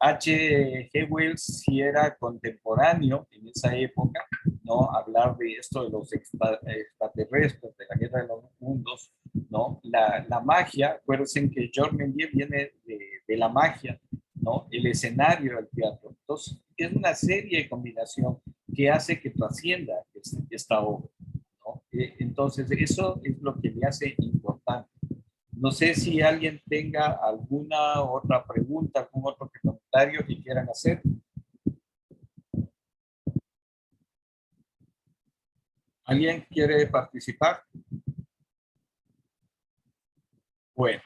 H.G. Wells sí era contemporáneo en esa época, ¿no? Hablar de esto de los extraterrestres, de la guerra de los mundos, ¿no? La magia, acuérdense que Georges Méliès viene de la magia, ¿no? El escenario del teatro. Entonces, es una serie de combinación que hace que trascienda esta obra, ¿no? Entonces, eso es lo que le hace importante. No sé si alguien tenga alguna otra pregunta, algún otro comentario que quieran hacer. ¿Alguien quiere participar? Bueno,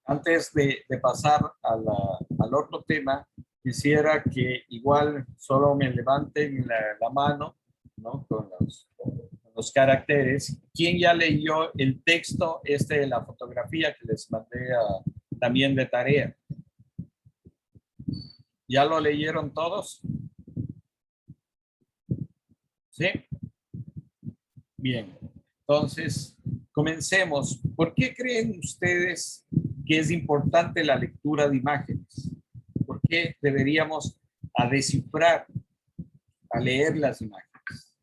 antes de pasar al otro tema, quisiera que igual solo me levanten la mano, ¿no? Con los caracteres. ¿Quién ya leyó el texto de la fotografía que les mandé también de tarea. ¿Ya lo leyeron todos? ¿Sí? Bien. Entonces, comencemos. ¿Por qué creen ustedes que es importante la lectura de imágenes? ¿Por qué deberíamos a descifrar, a leer las imágenes?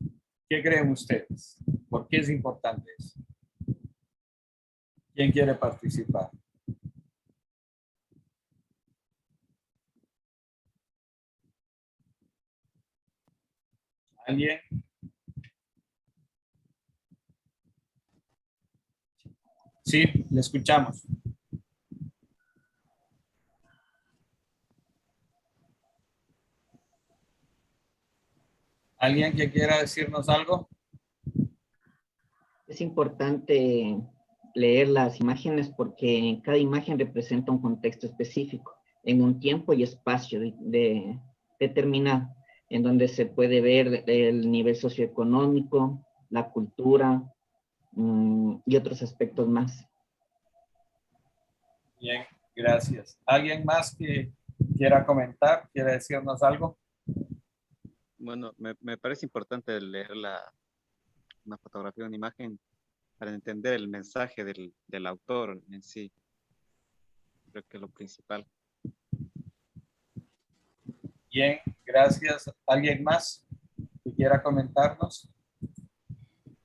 ¿Qué creen ustedes? ¿Por qué es importante eso? ¿Quién quiere participar? ¿Alguien? Sí, le escuchamos. ¿Alguien que quiera decirnos algo? Es importante leer las imágenes porque cada imagen representa un contexto específico en un tiempo y espacio determinado, en donde se puede ver el nivel socioeconómico, la cultura y otros aspectos más. Bien, gracias. ¿Alguien más que quiera comentar, quiera decirnos algo? Bueno, me parece importante leer una fotografía o una imagen para entender el mensaje del autor en sí. Creo que es lo principal. Bien, gracias. ¿Alguien más que quiera comentarnos?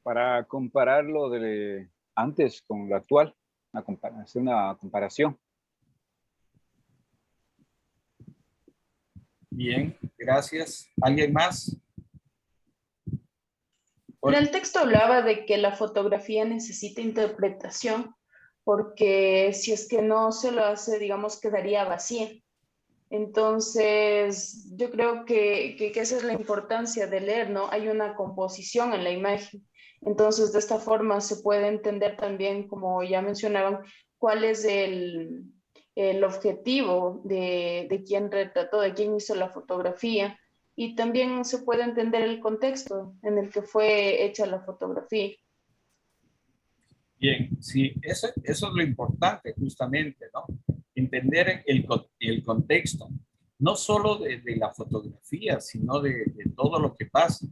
Para compararlo de antes con lo actual, hacer una comparación. Bien, gracias. ¿Alguien más? En el texto hablaba de que la fotografía necesita interpretación, porque si es que no se lo hace, digamos, quedaría vacía. Entonces, yo creo que esa es la importancia de leer, ¿no? Hay una composición en la imagen. Entonces, de esta forma se puede entender también, como ya mencionaban, cuál es el objetivo de quién retrató, de quién hizo la fotografía. Y también se puede entender el contexto en el que fue hecha la fotografía. Bien, sí, eso es lo importante justamente, ¿no? Entender el contexto, no solo de la fotografía, sino de todo lo que pasa.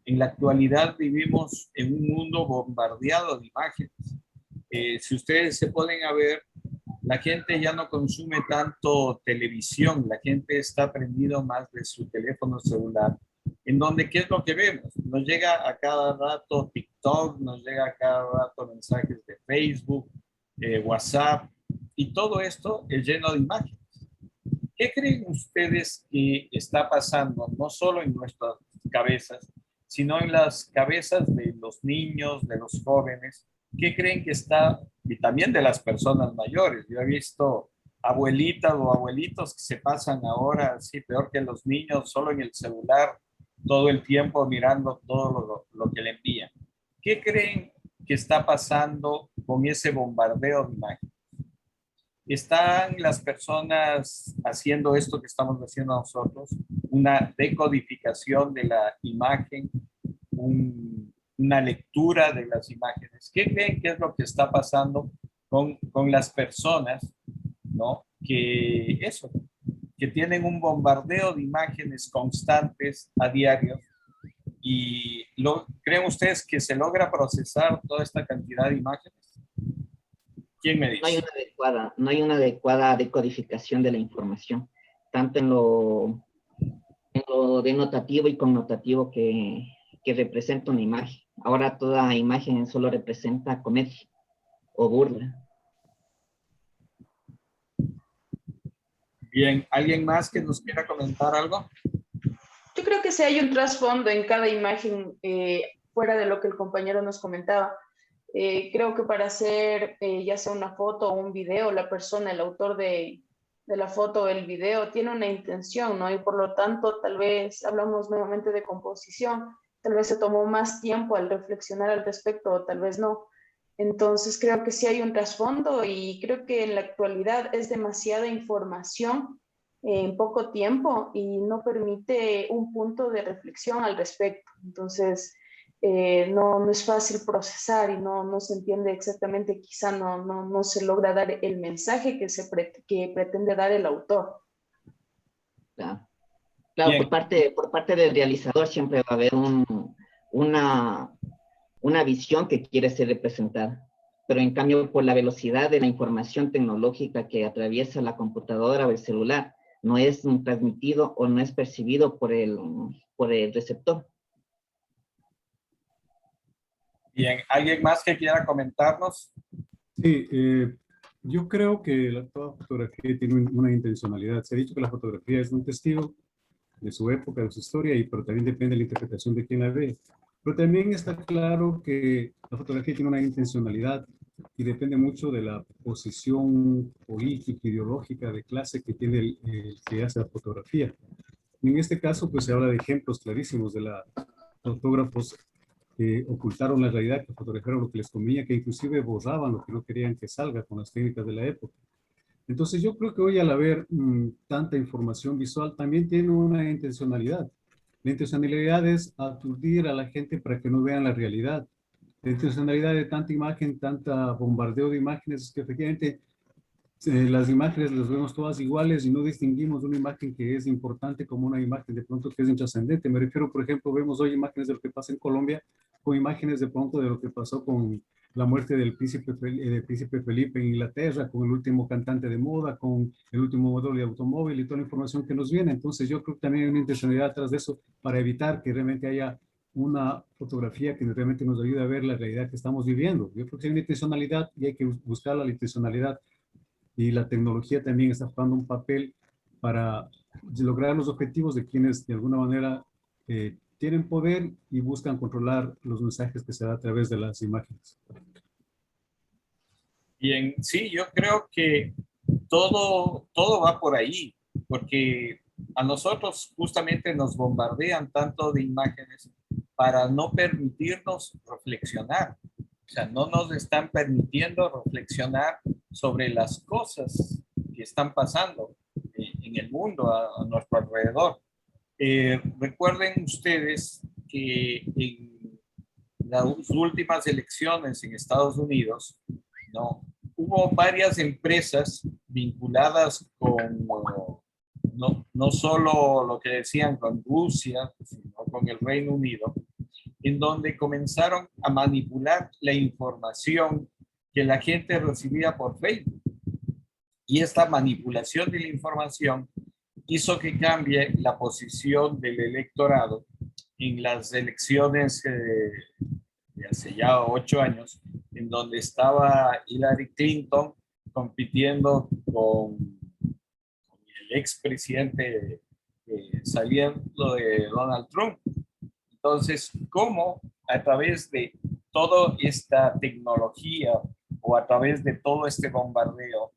En la actualidad vivimos en un mundo bombardeado de imágenes. Si ustedes se ponen a ver, la gente ya no consume tanto televisión, la gente está prendido más de su teléfono celular, en donde, ¿qué es lo que vemos? Nos llega a cada rato TikTok, nos llega a cada rato mensajes de Facebook, WhatsApp, y todo esto es lleno de imágenes. ¿Qué creen ustedes que está pasando, no solo en nuestras cabezas, sino en las cabezas de los niños, de los jóvenes? ¿Qué creen que está, y también de las personas mayores? Yo he visto abuelitas o abuelitos que se pasan ahora, sí, peor que los niños, solo en el celular, todo el tiempo mirando todo lo que le envían. ¿Qué creen que está pasando con ese bombardeo de imágenes? ¿Están las personas haciendo esto que estamos haciendo nosotros? Una decodificación de la imagen, una lectura de las imágenes. ¿Qué creen que es lo que está pasando con las personas, ¿no? Que tienen un bombardeo de imágenes constantes a diario. ¿Y creen ustedes que se logra procesar toda esta cantidad de imágenes? ¿Quién me dice? No hay una adecuada decodificación de la información, tanto en lo denotativo y connotativo que representa una imagen. Ahora toda imagen solo representa comedia o burla. Bien, ¿alguien más que nos quiera comentar algo? Yo creo que sí hay un trasfondo en cada imagen, fuera de lo que el compañero nos comentaba. Creo que para hacer ya sea una foto o un video, la persona, el autor de la foto o el video tiene una intención, ¿no? Y por lo tanto, tal vez hablamos nuevamente de composición, tal vez se tomó más tiempo al reflexionar al respecto o tal vez no. Entonces creo que sí hay un trasfondo y creo que en la actualidad es demasiada información en poco tiempo y no permite un punto de reflexión al respecto. Entonces no es fácil procesar y no se entiende exactamente, quizá no se logra dar el mensaje que pretende dar el autor. Claro, claro, por parte del realizador siempre va a haber una visión que quiere ser representada, pero en cambio por la velocidad de la información tecnológica que atraviesa la computadora o el celular, no es transmitido o no es percibido por el receptor. Bien, ¿alguien más que quiera comentarnos? Sí, yo creo que toda fotografía tiene una intencionalidad. Se ha dicho que la fotografía es un testigo de su época, de su historia, pero también depende de la interpretación de quien la ve. Pero también está claro que la fotografía tiene una intencionalidad y depende mucho de la posición política, ideológica, de clase que tiene el que hace la fotografía. En este caso, pues se habla de ejemplos clarísimos de fotógrafos que ocultaron la realidad, que fotografiaron lo que les convenía, que inclusive borraban lo que no querían que salga con las técnicas de la época. Entonces yo creo que hoy al haber tanta información visual también tiene una intencionalidad. La intencionalidad es aturdir a la gente para que no vean la realidad. La intencionalidad de tanta imagen, tanta bombardeo de imágenes, es que efectivamente las imágenes las vemos todas iguales y no distinguimos una imagen que es importante como una imagen de pronto que es intrascendente. Me refiero, por ejemplo, vemos hoy imágenes de lo que pasa en Colombia con imágenes de pronto de lo que pasó con la muerte del príncipe Felipe en Inglaterra, con el último cantante de moda, con el último modelo de automóvil y toda la información que nos viene. Entonces yo creo que también hay una intencionalidad atrás de eso para evitar que realmente haya una fotografía que realmente nos ayude a ver la realidad que estamos viviendo. Yo creo que hay una intencionalidad y hay que buscar la intencionalidad. Y la tecnología también está jugando un papel para lograr los objetivos de quienes de alguna manera tienen poder y buscan controlar los mensajes que se dan a través de las imágenes. Bien, sí, yo creo que todo va por ahí, porque a nosotros justamente nos bombardean tanto de imágenes para no permitirnos reflexionar. O sea, no nos están permitiendo reflexionar sobre las cosas que están pasando en el mundo, a nuestro alrededor. Recuerden ustedes que en las últimas elecciones en Estados Unidos, ¿no? Hubo varias empresas vinculadas con no solo lo que decían con Rusia, sino con el Reino Unido, en donde comenzaron a manipular la información que la gente recibía por Facebook. Y esta manipulación de la información hizo que cambie la posición del electorado en las elecciones de hace ya 8 años, en donde estaba Hillary Clinton compitiendo con el expresidente saliendo de Donald Trump. Entonces, ¿cómo a través de toda esta tecnología o a través de todo este bombardeo,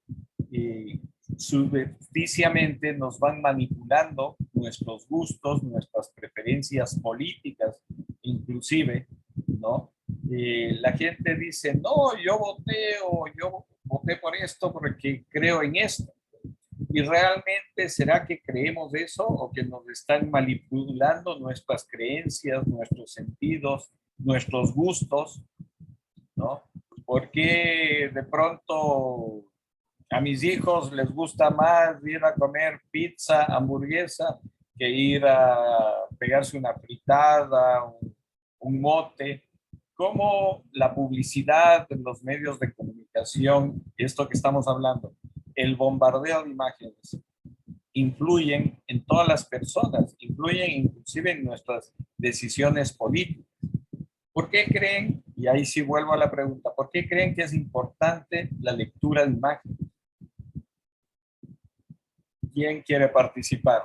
subrepticiamente nos van manipulando nuestros gustos, nuestras preferencias políticas, inclusive, ¿no? La gente dice, no, yo voté por esto porque creo en esto. ¿Y realmente será que creemos eso o que nos están manipulando nuestras creencias, nuestros sentidos, nuestros gustos, ¿no? Porque de pronto a mis hijos les gusta más ir a comer pizza, hamburguesa, que ir a pegarse una fritada, un mote? ¿Cómo la publicidad en los medios de comunicación, esto que estamos hablando, el bombardeo de imágenes, influyen en todas las personas, influyen inclusive en nuestras decisiones políticas? ¿Por qué creen, y ahí sí vuelvo a la pregunta, por qué creen que es importante la lectura de imágenes? ¿Quién quiere participar?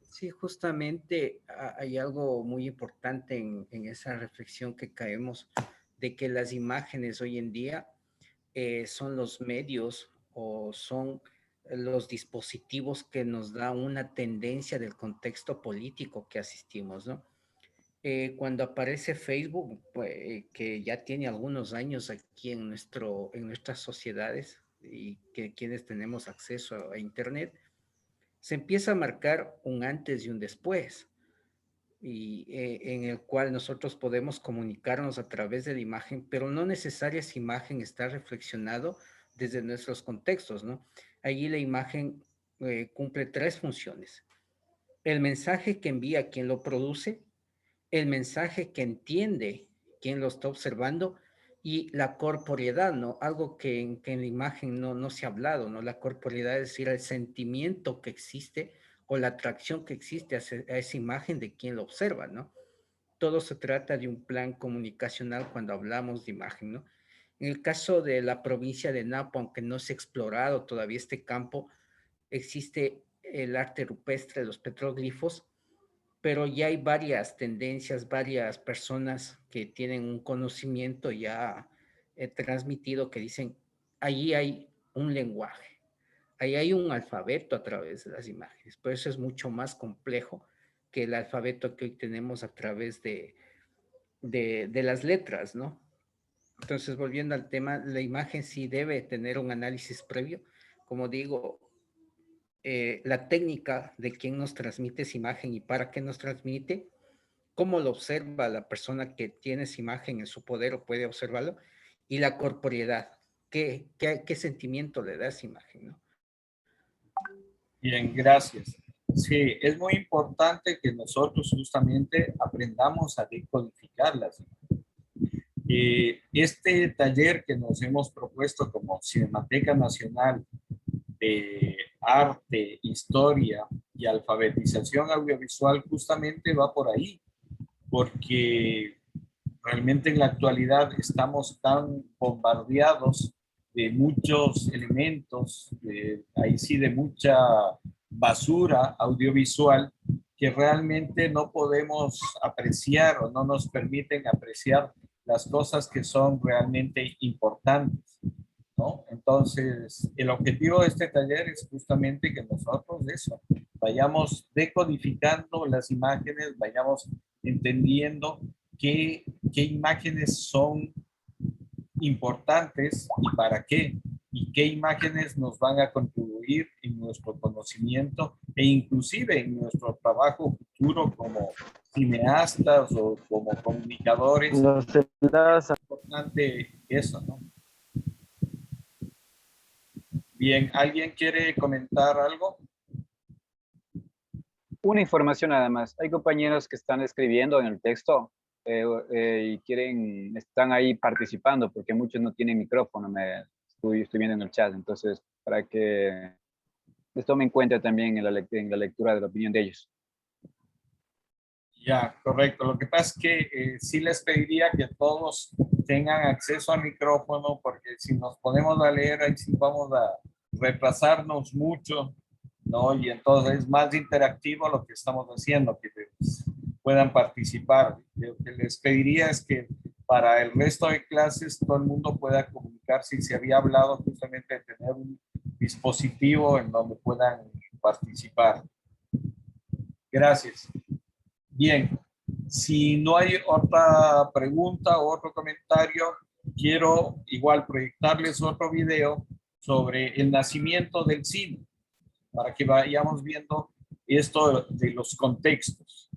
Sí, justamente hay algo muy importante en esa reflexión que caemos de que las imágenes hoy en día son los medios o son los dispositivos que nos da una tendencia del contexto político que asistimos, ¿no? Cuando aparece Facebook, pues, que ya tiene algunos años aquí en nuestras sociedades y que quienes tenemos acceso a Internet, se empieza a marcar un antes y un después. y en el cual nosotros podemos comunicarnos a través de la imagen, pero no necesaria esa imagen está reflexionado desde nuestros contextos, ¿no? Allí la imagen cumple 3 funciones. El mensaje que envía quien lo produce, el mensaje que entiende quien lo está observando y la corporeidad, ¿no? Algo que en la imagen no se ha hablado, ¿no? La corporeidad es decir, el sentimiento que existe o la atracción que existe a esa imagen de quien lo observa, ¿no? Todo se trata de un plan comunicacional cuando hablamos de imagen, ¿no? En el caso de la provincia de Napo, aunque no se ha explorado todavía este campo, existe el arte rupestre de los petroglifos, pero ya hay varias tendencias, varias personas que tienen un conocimiento ya transmitido que dicen, allí hay un lenguaje, ahí hay un alfabeto a través de las imágenes, pero eso es mucho más complejo que el alfabeto que hoy tenemos a través de las letras, ¿no? Entonces, volviendo al tema, la imagen sí debe tener un análisis previo. Como digo, la técnica de quién nos transmite esa imagen y para qué nos transmite, cómo lo observa la persona que tiene esa imagen en su poder o puede observarlo, y la corporeidad, qué sentimiento le da esa imagen, ¿no? Bien, gracias. Sí, es muy importante que nosotros justamente aprendamos a decodificarlas. Este taller que nos hemos propuesto como Cinemateca Nacional de Arte, Historia y Alfabetización Audiovisual justamente va por ahí, porque realmente en la actualidad estamos tan bombardeados de muchos elementos, ahí sí de mucha basura audiovisual, que realmente no podemos apreciar o no nos permiten apreciar las cosas que son realmente importantes, ¿no? Entonces, el objetivo de este taller es justamente que nosotros eso, vayamos decodificando las imágenes, vayamos entendiendo qué imágenes son importantes y para qué, y qué imágenes nos van a contribuir en nuestro conocimiento e inclusive en nuestro trabajo futuro como cineastas o como comunicadores. Es importante eso, ¿no? Bien, ¿alguien quiere comentar algo? Una información nada más. Hay compañeros que están escribiendo en el texto y están ahí participando porque muchos no tienen micrófono, estoy viendo en el chat. Entonces, para que les tome en cuenta también en la lectura de la opinión de ellos. Ya, correcto. Lo que pasa es que sí les pediría que todos tengan acceso al micrófono, porque si nos ponemos a leer, ahí sí vamos a retrasarnos mucho, ¿no? Y entonces es más interactivo lo que estamos haciendo, que puedan participar. Lo que les pediría es que para el resto de clases todo el mundo pueda comunicarse, y se había hablado justamente de tener un dispositivo en donde puedan participar. Gracias. Bien, si no hay otra pregunta o otro comentario, quiero igual proyectarles otro video sobre el nacimiento del cine, para que vayamos viendo esto de los contextos.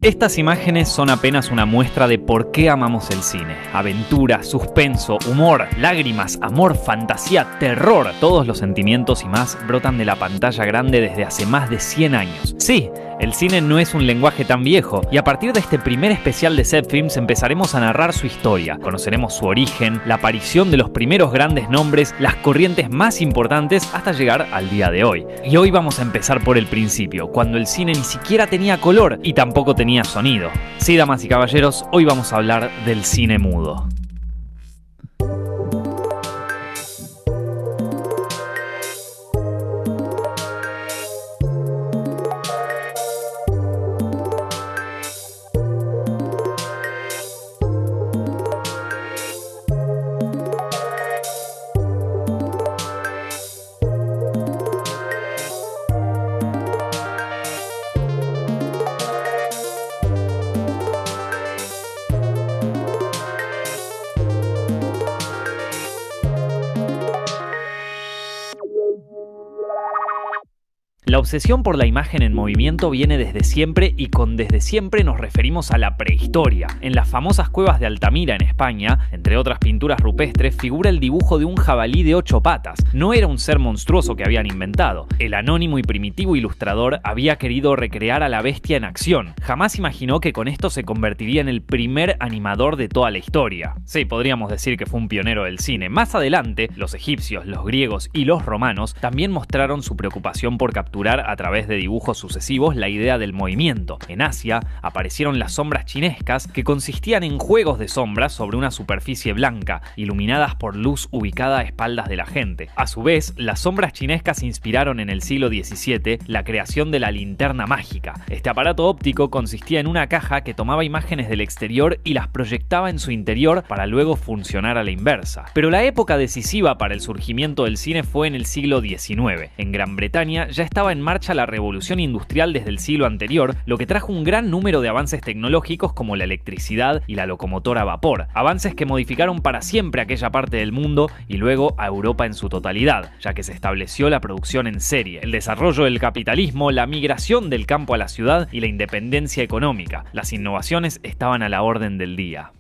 Estas imágenes son apenas una muestra de por qué amamos el cine. Aventura, suspenso, humor, lágrimas, amor, fantasía, terror. Todos los sentimientos y más brotan de la pantalla grande desde hace más de 100 años. Sí, el cine no es un lenguaje tan viejo, y a partir de este primer especial de Set Films empezaremos a narrar su historia. Conoceremos su origen, la aparición de los primeros grandes nombres, las corrientes más importantes hasta llegar al día de hoy. Y hoy vamos a empezar por el principio, cuando el cine ni siquiera tenía color y tampoco tenía sonido. Sí, damas y caballeros, hoy vamos a hablar del cine mudo. La obsesión por la imagen en movimiento viene desde siempre, y con desde siempre nos referimos a la prehistoria. En las famosas cuevas de Altamira, en España, entre otras pinturas rupestres, figura el dibujo de un jabalí de 8 patas. No era un ser monstruoso que habían inventado. El anónimo y primitivo ilustrador había querido recrear a la bestia en acción. Jamás imaginó que con esto se convertiría en el primer animador de toda la historia. Sí, podríamos decir que fue un pionero del cine. Más adelante, los egipcios, los griegos y los romanos también mostraron su preocupación por capturar a través de dibujos sucesivos la idea del movimiento. En Asia aparecieron las sombras chinescas, que consistían en juegos de sombras sobre una superficie blanca, iluminadas por luz ubicada a espaldas de la gente. A su vez, las sombras chinescas inspiraron en el siglo XVII la creación de la linterna mágica. Este aparato óptico consistía en una caja que tomaba imágenes del exterior y las proyectaba en su interior para luego funcionar a la inversa. Pero la época decisiva para el surgimiento del cine fue en el siglo XIX. En Gran Bretaña ya estaba en marcha la revolución industrial desde el siglo anterior, lo que trajo un gran número de avances tecnológicos como la electricidad y la locomotora a vapor, avances que modificaron para siempre aquella parte del mundo y luego a Europa en su totalidad, ya que se estableció la producción en serie, el desarrollo del capitalismo, la migración del campo a la ciudad y la independencia económica. Las innovaciones estaban a la orden del día.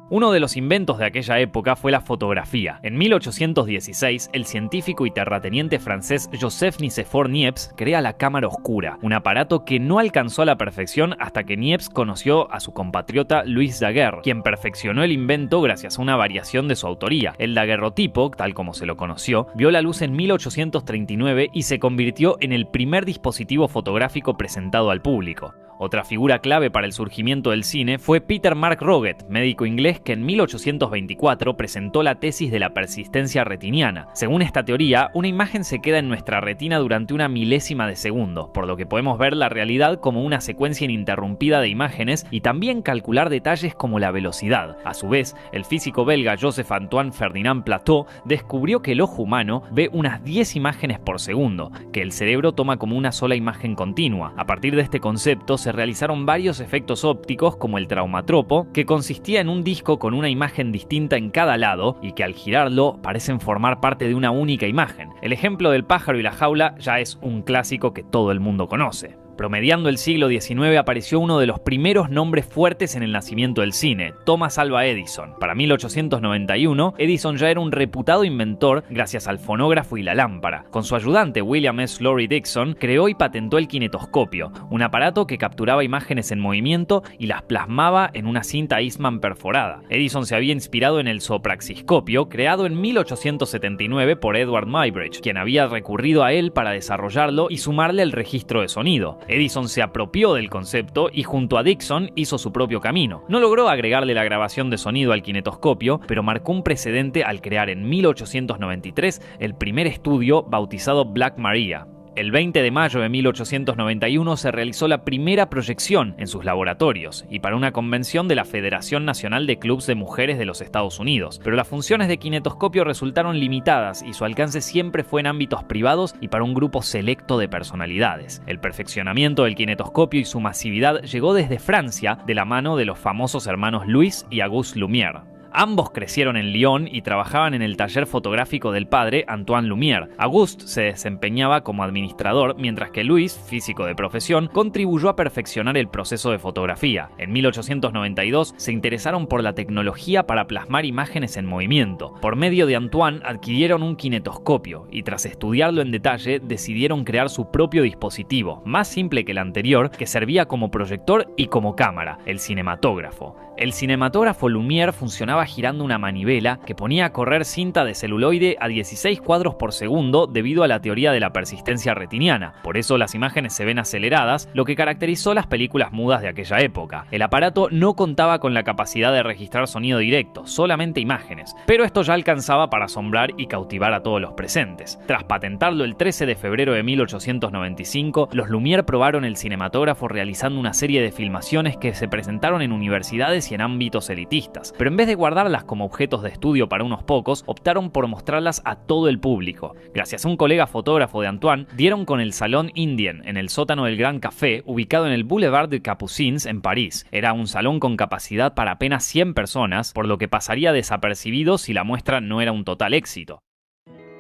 Uno de los inventos de aquella época fue la fotografía. En 1816, el científico y terrateniente francés Joseph Nicéphore Niepce crea la cámara oscura, un aparato que no alcanzó a la perfección hasta que Niepce conoció a su compatriota Louis Daguerre, quien perfeccionó el invento gracias a una variación de su autoría. El daguerrotipo, tal como se lo conoció, vio la luz en 1839 y se convirtió en el primer dispositivo fotográfico presentado al público. Otra figura clave para el surgimiento del cine fue Peter Mark Roget, médico inglés que en 1824 presentó la tesis de la persistencia retiniana. Según esta teoría, una imagen se queda en nuestra retina durante una milésima de segundo, por lo que podemos ver la realidad como una secuencia ininterrumpida de imágenes y también calcular detalles como la velocidad. A su vez, el físico belga Joseph Antoine Ferdinand Plateau descubrió que el ojo humano ve unas 10 imágenes por segundo, que el cerebro toma como una sola imagen continua. A partir de este concepto se realizaron varios efectos ópticos como el traumatropo, que consistía en un disco con una imagen distinta en cada lado y que al girarlo parecen formar parte de una única imagen. El ejemplo del pájaro y la jaula ya es un clásico que todo el mundo conoce. Promediando el siglo XIX apareció uno de los primeros nombres fuertes en el nacimiento del cine, Thomas Alva Edison. Para 1891, Edison ya era un reputado inventor gracias al fonógrafo y la lámpara. Con su ayudante William S. Lorry Dixon, creó y patentó el kinetoscopio, un aparato que capturaba imágenes en movimiento y las plasmaba en una cinta Eastman perforada. Edison se había inspirado en el sopraxiscopio, creado en 1879 por Edward Muybridge, quien había recurrido a él para desarrollarlo y sumarle el registro de sonido. Edison se apropió del concepto y junto a Dixon hizo su propio camino. No logró agregarle la grabación de sonido al kinetoscopio, pero marcó un precedente al crear en 1893 el primer estudio bautizado Black Maria. El 20 de mayo de 1891 se realizó la primera proyección en sus laboratorios y para una convención de la Federación Nacional de Clubs de Mujeres de los Estados Unidos. Pero las funciones de kinetoscopio resultaron limitadas y su alcance siempre fue en ámbitos privados y para un grupo selecto de personalidades. El perfeccionamiento del kinetoscopio y su masividad llegó desde Francia de la mano de los famosos hermanos Louis y Auguste Lumière. Ambos crecieron en Lyon y trabajaban en el taller fotográfico del padre, Antoine Lumière. Auguste se desempeñaba como administrador, mientras que Louis, físico de profesión, contribuyó a perfeccionar el proceso de fotografía. En 1892 se interesaron por la tecnología para plasmar imágenes en movimiento. Por medio de Antoine adquirieron un kinetoscopio y tras estudiarlo en detalle decidieron crear su propio dispositivo, más simple que el anterior, que servía como proyector y como cámara, el cinematógrafo. El cinematógrafo Lumière funcionaba girando una manivela que ponía a correr cinta de celuloide a 16 cuadros por segundo debido a la teoría de la persistencia retiniana. Por eso las imágenes se ven aceleradas, lo que caracterizó las películas mudas de aquella época. El aparato no contaba con la capacidad de registrar sonido directo, solamente imágenes, pero esto ya alcanzaba para asombrar y cautivar a todos los presentes. Tras patentarlo el 13 de febrero de 1895, los Lumière probaron el cinematógrafo realizando una serie de filmaciones que se presentaron en universidades y en ámbitos elitistas, pero en vez de guardarlas como objetos de estudio para unos pocos, optaron por mostrarlas a todo el público. Gracias a un colega fotógrafo de Antoine, dieron con el Salón Indien en el sótano del Gran Café, ubicado en el Boulevard de Capucines en París. Era un salón con capacidad para apenas 100 personas, por lo que pasaría desapercibido si la muestra no era un total éxito.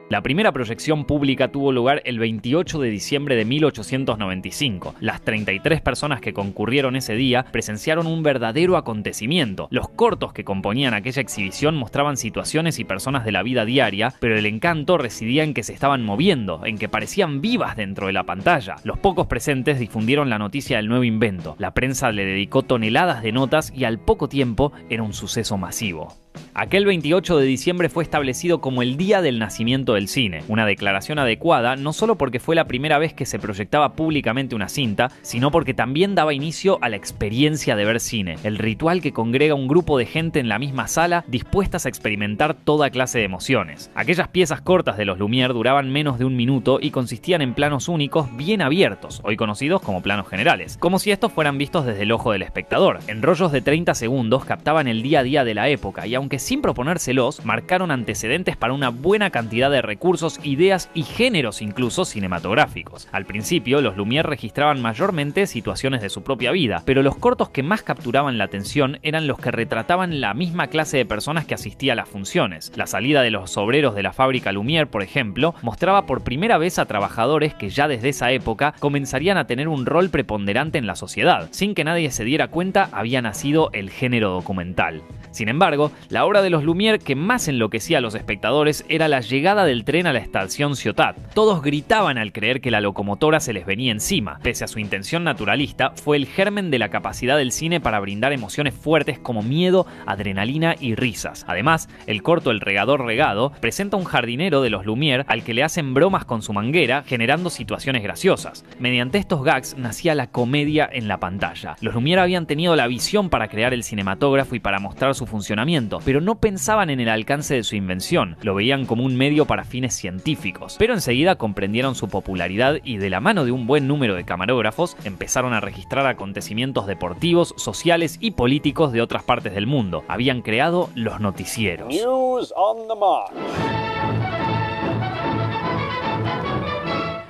La primera proyección pública tuvo lugar el 28 de diciembre de 1895. Las 33 personas que concurrieron ese día presenciaron un verdadero acontecimiento. Los cortos que componían aquella exhibición mostraban situaciones y personas de la vida diaria, pero el encanto residía en que se estaban moviendo, en que parecían vivas dentro de la pantalla. Los pocos presentes difundieron la noticia del nuevo invento. La prensa le dedicó toneladas de notas y al poco tiempo era un suceso masivo. Aquel 28 de diciembre fue establecido como el día del nacimiento del cine, una declaración adecuada no solo porque fue la primera vez que se proyectaba públicamente una cinta, sino porque también daba inicio a la experiencia de ver cine, el ritual que congrega un grupo de gente en la misma sala dispuestas a experimentar toda clase de emociones. Aquellas piezas cortas de los Lumière duraban menos de un minuto y consistían en planos únicos bien abiertos, hoy conocidos como planos generales, como si estos fueran vistos desde el ojo del espectador. En rollos de 30 segundos captaban el día a día de la época y aunque sin proponérselos, marcaron antecedentes para una buena cantidad de recursos, ideas y géneros incluso cinematográficos. Al principio, los Lumière registraban mayormente situaciones de su propia vida, pero los cortos que más capturaban la atención eran los que retrataban la misma clase de personas que asistía a las funciones. La salida de los obreros de la fábrica Lumière, por ejemplo, mostraba por primera vez a trabajadores que ya desde esa época comenzarían a tener un rol preponderante en la sociedad. Sin que nadie se diera cuenta, había nacido el género documental. Sin embargo, la obra de los Lumière que más enloquecía a los espectadores era la llegada del tren a la estación Ciotat. Todos gritaban al creer que la locomotora se les venía encima. Pese a su intención naturalista, fue el germen de la capacidad del cine para brindar emociones fuertes como miedo, adrenalina y risas. Además, el corto El regador regado presenta un jardinero de los Lumière al que le hacen bromas con su manguera, generando situaciones graciosas. Mediante estos gags nacía la comedia en la pantalla. Los Lumière habían tenido la visión para crear el cinematógrafo y para mostrar su funcionamiento, pero no pensaban en el alcance de su invención, lo veían como un medio para fines científicos. Pero enseguida comprendieron su popularidad y de la mano de un buen número de camarógrafos empezaron a registrar acontecimientos deportivos, sociales y políticos de otras partes del mundo. Habían creado los noticieros. News on the March.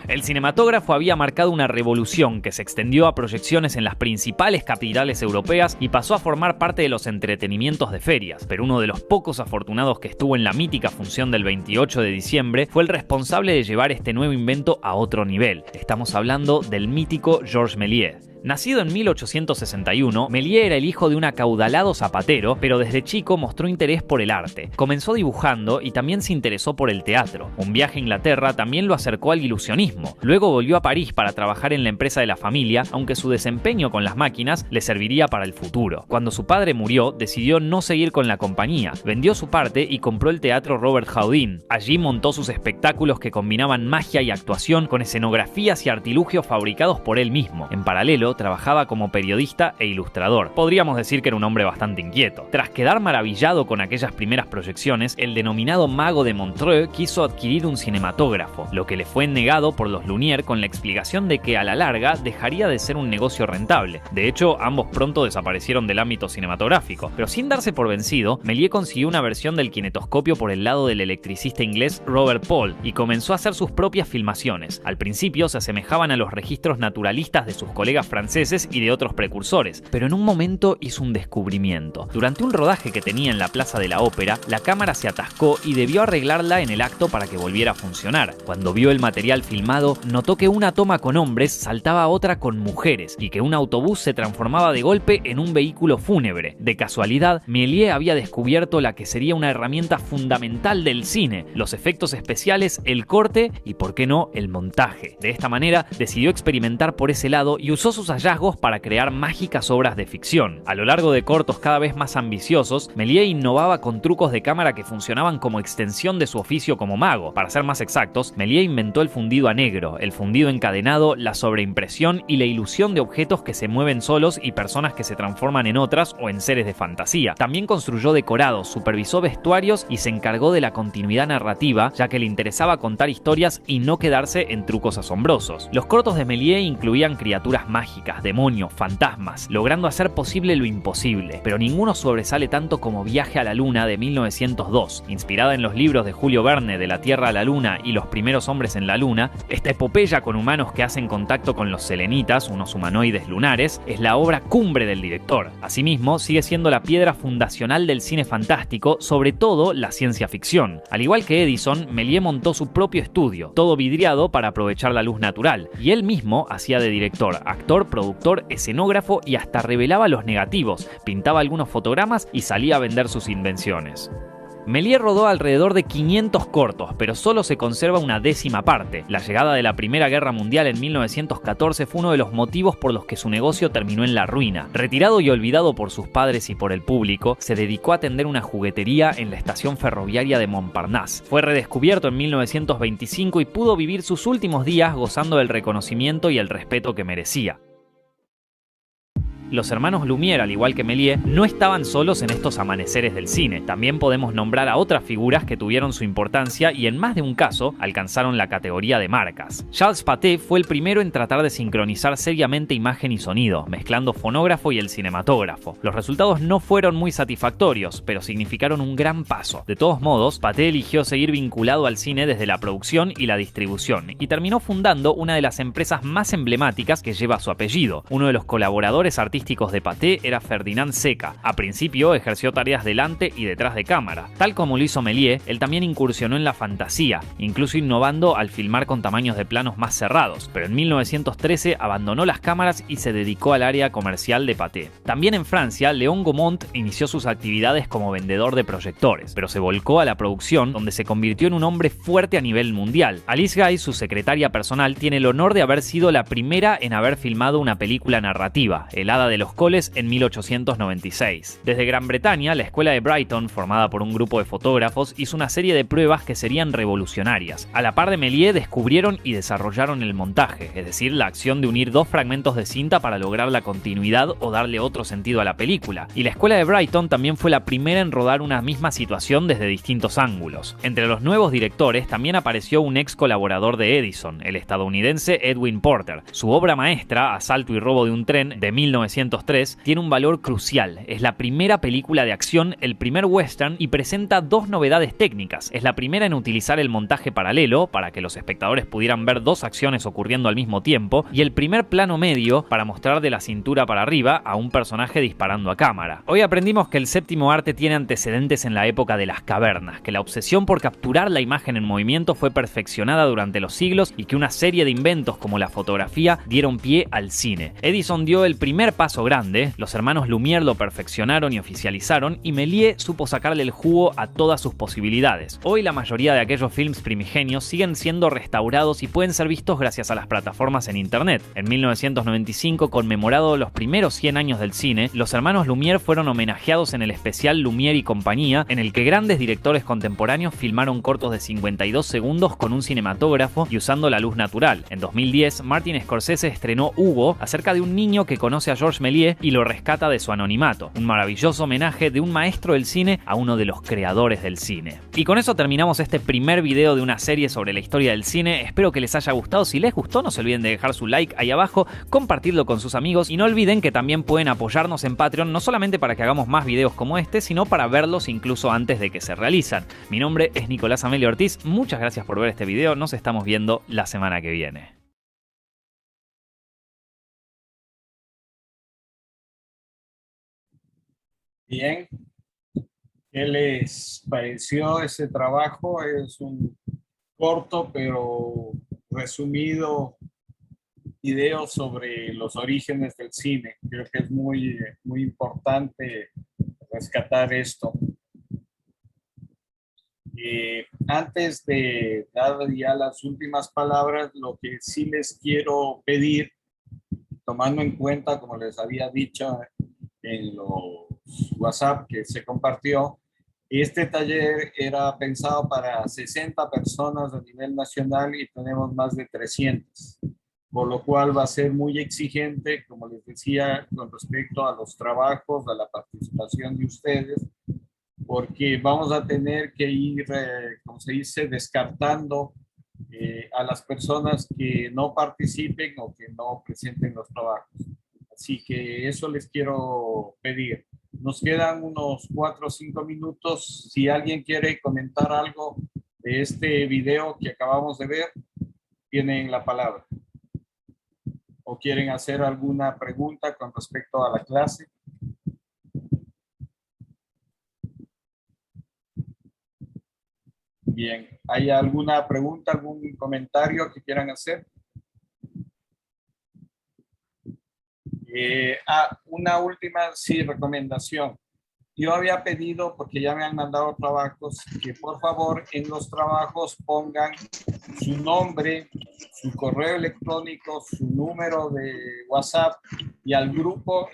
El cinematógrafo había marcado una revolución que se extendió a proyecciones en las principales capitales europeas y pasó a formar parte de los entretenimientos de ferias, pero uno de los pocos afortunados que estuvo en la mítica función del 28 de diciembre fue el responsable de llevar este nuevo invento a otro nivel. Estamos hablando del mítico Georges Méliès. Nacido en 1861, Méliès era el hijo de un acaudalado zapatero, pero desde chico mostró interés por el arte. Comenzó dibujando y también se interesó por el teatro. Un viaje a Inglaterra también lo acercó al ilusionismo. Luego volvió a París para trabajar en la empresa de la familia, aunque su desempeño con las máquinas le serviría para el futuro. Cuando su padre murió, decidió no seguir con la compañía. Vendió su parte y compró el teatro Robert Houdin. Allí montó sus espectáculos que combinaban magia y actuación con escenografías y artilugios fabricados por él mismo. En paralelo, trabajaba como periodista e ilustrador. Podríamos decir que era un hombre bastante inquieto. Tras quedar maravillado con aquellas primeras proyecciones, el denominado mago de Montreux quiso adquirir un cinematógrafo, lo que le fue negado por los Lumière con la explicación de que a la larga dejaría de ser un negocio rentable. De hecho, ambos pronto desaparecieron del ámbito cinematográfico, pero sin darse por vencido, Méliès consiguió una versión del kinetoscopio por el lado del electricista inglés Robert Paul y comenzó a hacer sus propias filmaciones. Al principio se asemejaban a los registros naturalistas de sus colegas franceses y de otros precursores, pero en un momento hizo un descubrimiento. Durante un rodaje que tenía en la Plaza de la Ópera, la cámara se atascó y debió arreglarla en el acto para que volviera a funcionar. Cuando vio el material filmado, notó que una toma con hombres saltaba a otra con mujeres y que un autobús se transformaba de golpe en un vehículo fúnebre. De casualidad, Méliès había descubierto la que sería una herramienta fundamental del cine: los efectos especiales, el corte y, por qué no, el montaje. De esta manera, decidió experimentar por ese lado y usó sus hallazgos para crear mágicas obras de ficción. A lo largo de cortos cada vez más ambiciosos, Méliès innovaba con trucos de cámara que funcionaban como extensión de su oficio como mago. Para ser más exactos, Méliès inventó el fundido a negro, el fundido encadenado, la sobreimpresión y la ilusión de objetos que se mueven solos y personas que se transforman en otras o en seres de fantasía. También construyó decorados, supervisó vestuarios y se encargó de la continuidad narrativa, ya que le interesaba contar historias y no quedarse en trucos asombrosos. Los cortos de Méliès incluían criaturas mágicas, mágicas, demonios, fantasmas, logrando hacer posible lo imposible. Pero ninguno sobresale tanto como Viaje a la Luna de 1902, inspirada en los libros de Julio Verne de La Tierra a la Luna y Los primeros hombres en la Luna. Esta epopeya con humanos que hacen contacto con los selenitas, unos humanoides lunares, es la obra cumbre del director. Asimismo, sigue siendo la piedra fundacional del cine fantástico, sobre todo la ciencia ficción. Al igual que Edison, Méliès montó su propio estudio, todo vidriado para aprovechar la luz natural, y él mismo hacía de director, actor, productor, escenógrafo y hasta revelaba los negativos, pintaba algunos fotogramas y salía a vender sus invenciones. Méliès rodó alrededor de 500 cortos, pero solo se conserva una décima parte. La llegada de la Primera Guerra Mundial en 1914 fue uno de los motivos por los que su negocio terminó en la ruina. Retirado y olvidado por sus padres y por el público, se dedicó a atender una juguetería en la estación ferroviaria de Montparnasse. Fue redescubierto en 1925 y pudo vivir sus últimos días gozando del reconocimiento y el respeto que merecía. Los hermanos Lumière, al igual que Méliès, no estaban solos en estos amaneceres del cine. También podemos nombrar a otras figuras que tuvieron su importancia y en más de un caso alcanzaron la categoría de marcas. Charles Pathé fue el primero en tratar de sincronizar seriamente imagen y sonido, mezclando fonógrafo y el cinematógrafo. Los resultados no fueron muy satisfactorios, pero significaron un gran paso. De todos modos, Pathé eligió seguir vinculado al cine desde la producción y la distribución, y terminó fundando una de las empresas más emblemáticas que lleva su apellido. Uno de los colaboradores artísticos de Pathé era Ferdinand Seca. A principio ejerció tareas delante y detrás de cámara. Tal como lo hizo Méliès, él también incursionó en la fantasía, incluso innovando al filmar con tamaños de planos más cerrados, pero en 1913 abandonó las cámaras y se dedicó al área comercial de Pathé. También en Francia, Léon Gaumont inició sus actividades como vendedor de proyectores, pero se volcó a la producción, donde se convirtió en un hombre fuerte a nivel mundial. Alice Guy, su secretaria personal, tiene el honor de haber sido la primera en haber filmado una película narrativa, El Hada de los Coles, en 1896. Desde Gran Bretaña, la escuela de Brighton, formada por un grupo de fotógrafos, hizo una serie de pruebas que serían revolucionarias. A la par de Méliès, descubrieron y desarrollaron el montaje, es decir, la acción de unir dos fragmentos de cinta para lograr la continuidad o darle otro sentido a la película. Y la escuela de Brighton también fue la primera en rodar una misma situación desde distintos ángulos. Entre los nuevos directores también apareció un ex colaborador de Edison, el estadounidense Edwin Porter. Su obra maestra, Asalto y robo de un tren, de 1903, tiene un valor crucial. Es la primera película de acción, el primer western, y presenta dos novedades técnicas. Es la primera en utilizar el montaje paralelo, para que los espectadores pudieran ver dos acciones ocurriendo al mismo tiempo, y el primer plano medio para mostrar de la cintura para arriba a un personaje disparando a cámara. Hoy aprendimos que el séptimo arte tiene antecedentes en la época de las cavernas, que la obsesión por capturar la imagen en movimiento fue perfeccionada durante los siglos y que una serie de inventos como la fotografía dieron pie al cine. Edison dio el primer paso grande, los hermanos Lumière lo perfeccionaron y oficializaron, y Méliès supo sacarle el jugo a todas sus posibilidades. Hoy la mayoría de aquellos films primigenios siguen siendo restaurados y pueden ser vistos gracias a las plataformas en internet. En 1995, conmemorado los primeros 100 años del cine, los hermanos Lumière fueron homenajeados en el especial Lumière y compañía, en el que grandes directores contemporáneos filmaron cortos de 52 segundos con un cinematógrafo y usando la luz natural. En 2010, Martin Scorsese estrenó Hugo, acerca de un niño que conoce a Georges Méliès y lo rescata de su anonimato. Un maravilloso homenaje de un maestro del cine a uno de los creadores del cine. Y con eso terminamos este primer video de una serie sobre la historia del cine. Espero que les haya gustado. Si les gustó, no se olviden de dejar su like ahí abajo, compartirlo con sus amigos y no olviden que también pueden apoyarnos en Patreon, no solamente para que hagamos más videos como este, sino para verlos incluso antes de que se realizan. Mi nombre es Nicolás Amelio Ortiz. Muchas gracias por ver este video. Nos estamos viendo la semana que viene. Bien, ¿qué les pareció ese trabajo? Es un corto pero resumido video sobre los orígenes del cine. Creo que es muy importante rescatar esto. Antes de dar ya las últimas palabras, lo que sí les quiero pedir, tomando en cuenta, como les había dicho en los WhatsApp que se compartió, este taller era pensado para 60 personas a nivel nacional y tenemos más de 300, por lo cual va a ser muy exigente, como les decía, con respecto a los trabajos, a la participación de ustedes, porque vamos a tener que ir, como se dice, descartando a las personas que no participen o que no presenten los trabajos. Así que eso les quiero pedir. Nos quedan unos 4 o 5 minutos. Si alguien quiere comentar algo de este video que acabamos de ver, tienen la palabra. ¿O quieren hacer alguna pregunta con respecto a la clase? Bien, ¿hay alguna pregunta, algún comentario que quieran hacer? Una última, sí, recomendación. Yo había pedido, porque ya me han mandado trabajos, que por favor en los trabajos pongan su nombre, su correo electrónico, su número de WhatsApp y al grupo,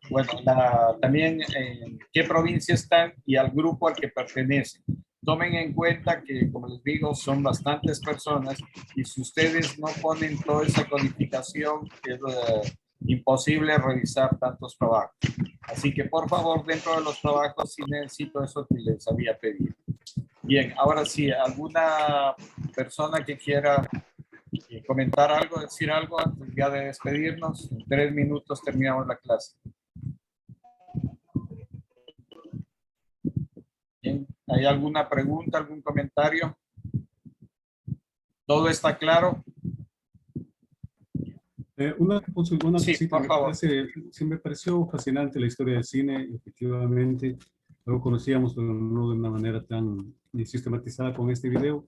bueno, también en qué provincia están y al grupo al que pertenecen. Tomen en cuenta que, como les digo, son bastantes personas y si ustedes no ponen toda esa codificación, es imposible revisar tantos trabajos. Así que, por favor, dentro de los trabajos, sí necesito eso que les había pedido. Bien, ahora sí, ¿alguna persona que quiera comentar algo, decir algo antes ya de despedirnos? En 3 minutos terminamos la clase. Bien, ¿hay alguna pregunta, algún comentario? ¿Todo está claro? Una sí, cosita, por favor. Me pareció fascinante la historia del cine, efectivamente, lo conocíamos, pero no de una manera tan sistematizada con este video,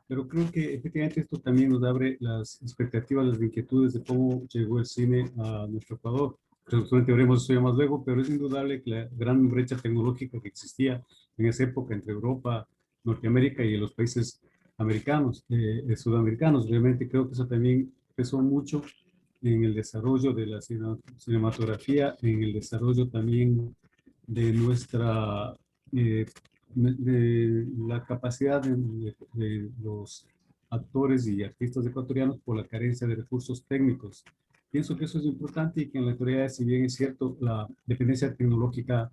pero creo que efectivamente esto también nos abre las expectativas, las inquietudes de cómo llegó el cine a nuestro Ecuador. Seguramente veremos eso ya más luego, pero es indudable que la gran brecha tecnológica que existía en esa época entre Europa, Norteamérica y los países americanos, sudamericanos, realmente creo que eso también pesó mucho en el desarrollo de la cinematografía, en el desarrollo también de nuestra, de la capacidad de los actores y artistas ecuatorianos por la carencia de recursos técnicos. Pienso que eso es importante y que en la actualidad, si bien es cierto, la dependencia tecnológica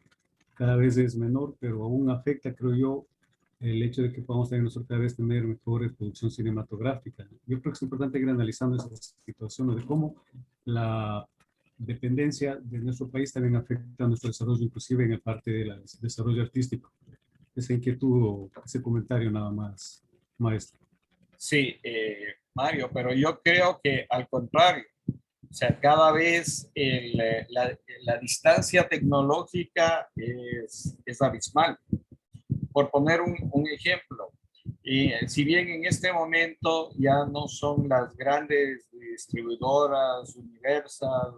cada vez es menor, pero aún afecta, creo yo, el hecho de que podamos tener nosotros cada vez tener mejor producción cinematográfica. Yo creo que es importante ir analizando esa situación de cómo la dependencia de nuestro país también afecta a nuestro desarrollo, inclusive en el parte del desarrollo artístico. Esa inquietud o ese comentario nada más, maestro. Sí, Mario, pero yo creo que al contrario, o sea, cada vez la distancia tecnológica es abismal. Por poner un ejemplo, si bien en este momento ya no son las grandes distribuidoras, Universal,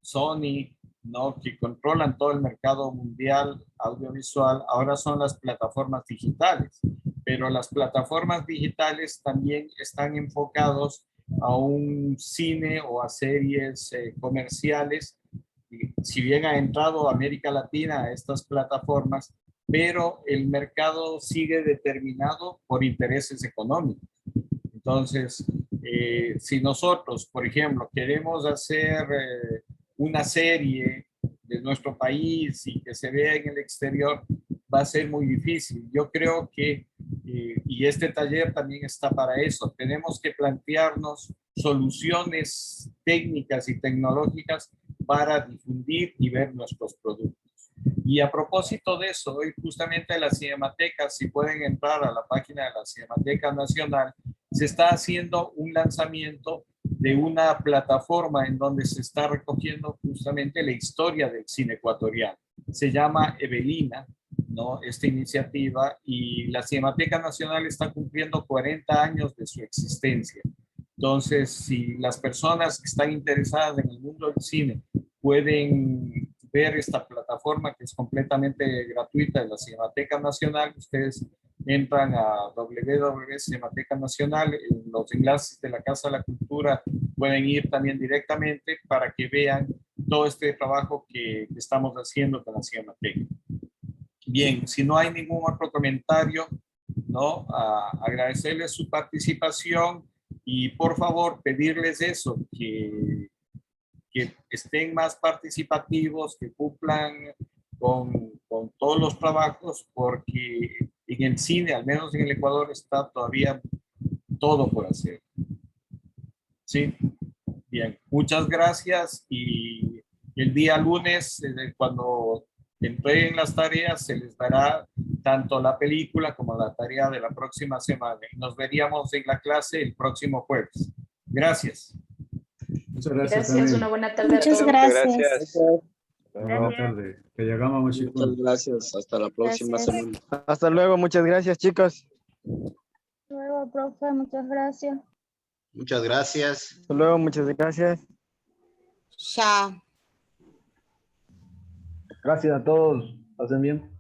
Sony, ¿no?, que controlan todo el mercado mundial audiovisual, ahora son las plataformas digitales. Pero las plataformas digitales también están enfocados a un cine o a series comerciales. Y si bien ha entrado América Latina a estas plataformas, pero el mercado sigue determinado por intereses económicos. Entonces, si nosotros, por ejemplo, queremos hacer una serie de nuestro país y que se vea en el exterior, va a ser muy difícil. Yo creo que, y este taller también está para eso, tenemos que plantearnos soluciones técnicas y tecnológicas para difundir y ver nuestros productos. Y a propósito de eso, hoy justamente la Cinemateca, si pueden entrar a la página de la Cinemateca Nacional, se está haciendo un lanzamiento de una plataforma en donde se está recogiendo justamente la historia del cine ecuatoriano. Se llama Evelina, ¿no?, esta iniciativa, y la Cinemateca Nacional está cumpliendo 40 años de su existencia. Entonces, si las personas que están interesadas en el mundo del cine pueden ver esta plataforma que es completamente gratuita de la Cinemateca Nacional, ustedes entran a www.cinemateca Nacional, en los enlaces de la Casa de la Cultura pueden ir también directamente para que vean todo este trabajo que estamos haciendo con la Cinemateca. Bien, si no hay ningún otro comentario, ¿no?, agradecerles su participación y por favor pedirles eso, que estén más participativos, que cumplan con todos los trabajos, porque en el cine, al menos en el Ecuador, está todavía todo por hacer. Sí, bien, muchas gracias y el día lunes, cuando entreguen las tareas, se les dará tanto la película como la tarea de la próxima semana. Y nos veríamos en la clase el próximo jueves. Gracias. Muchas gracias. Gracias, una buena tarde a Muchas todos. gracias. Buenas tardes. Que llegamos, Muchas chicos. gracias. Hasta la próxima Gracias. semana. Hasta luego, muchas gracias, chicos. Luego, profe, muchas gracias. Muchas gracias. Hasta luego, muchas gracias. Chao. Gracias a todos. Pasen bien.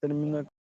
Termina.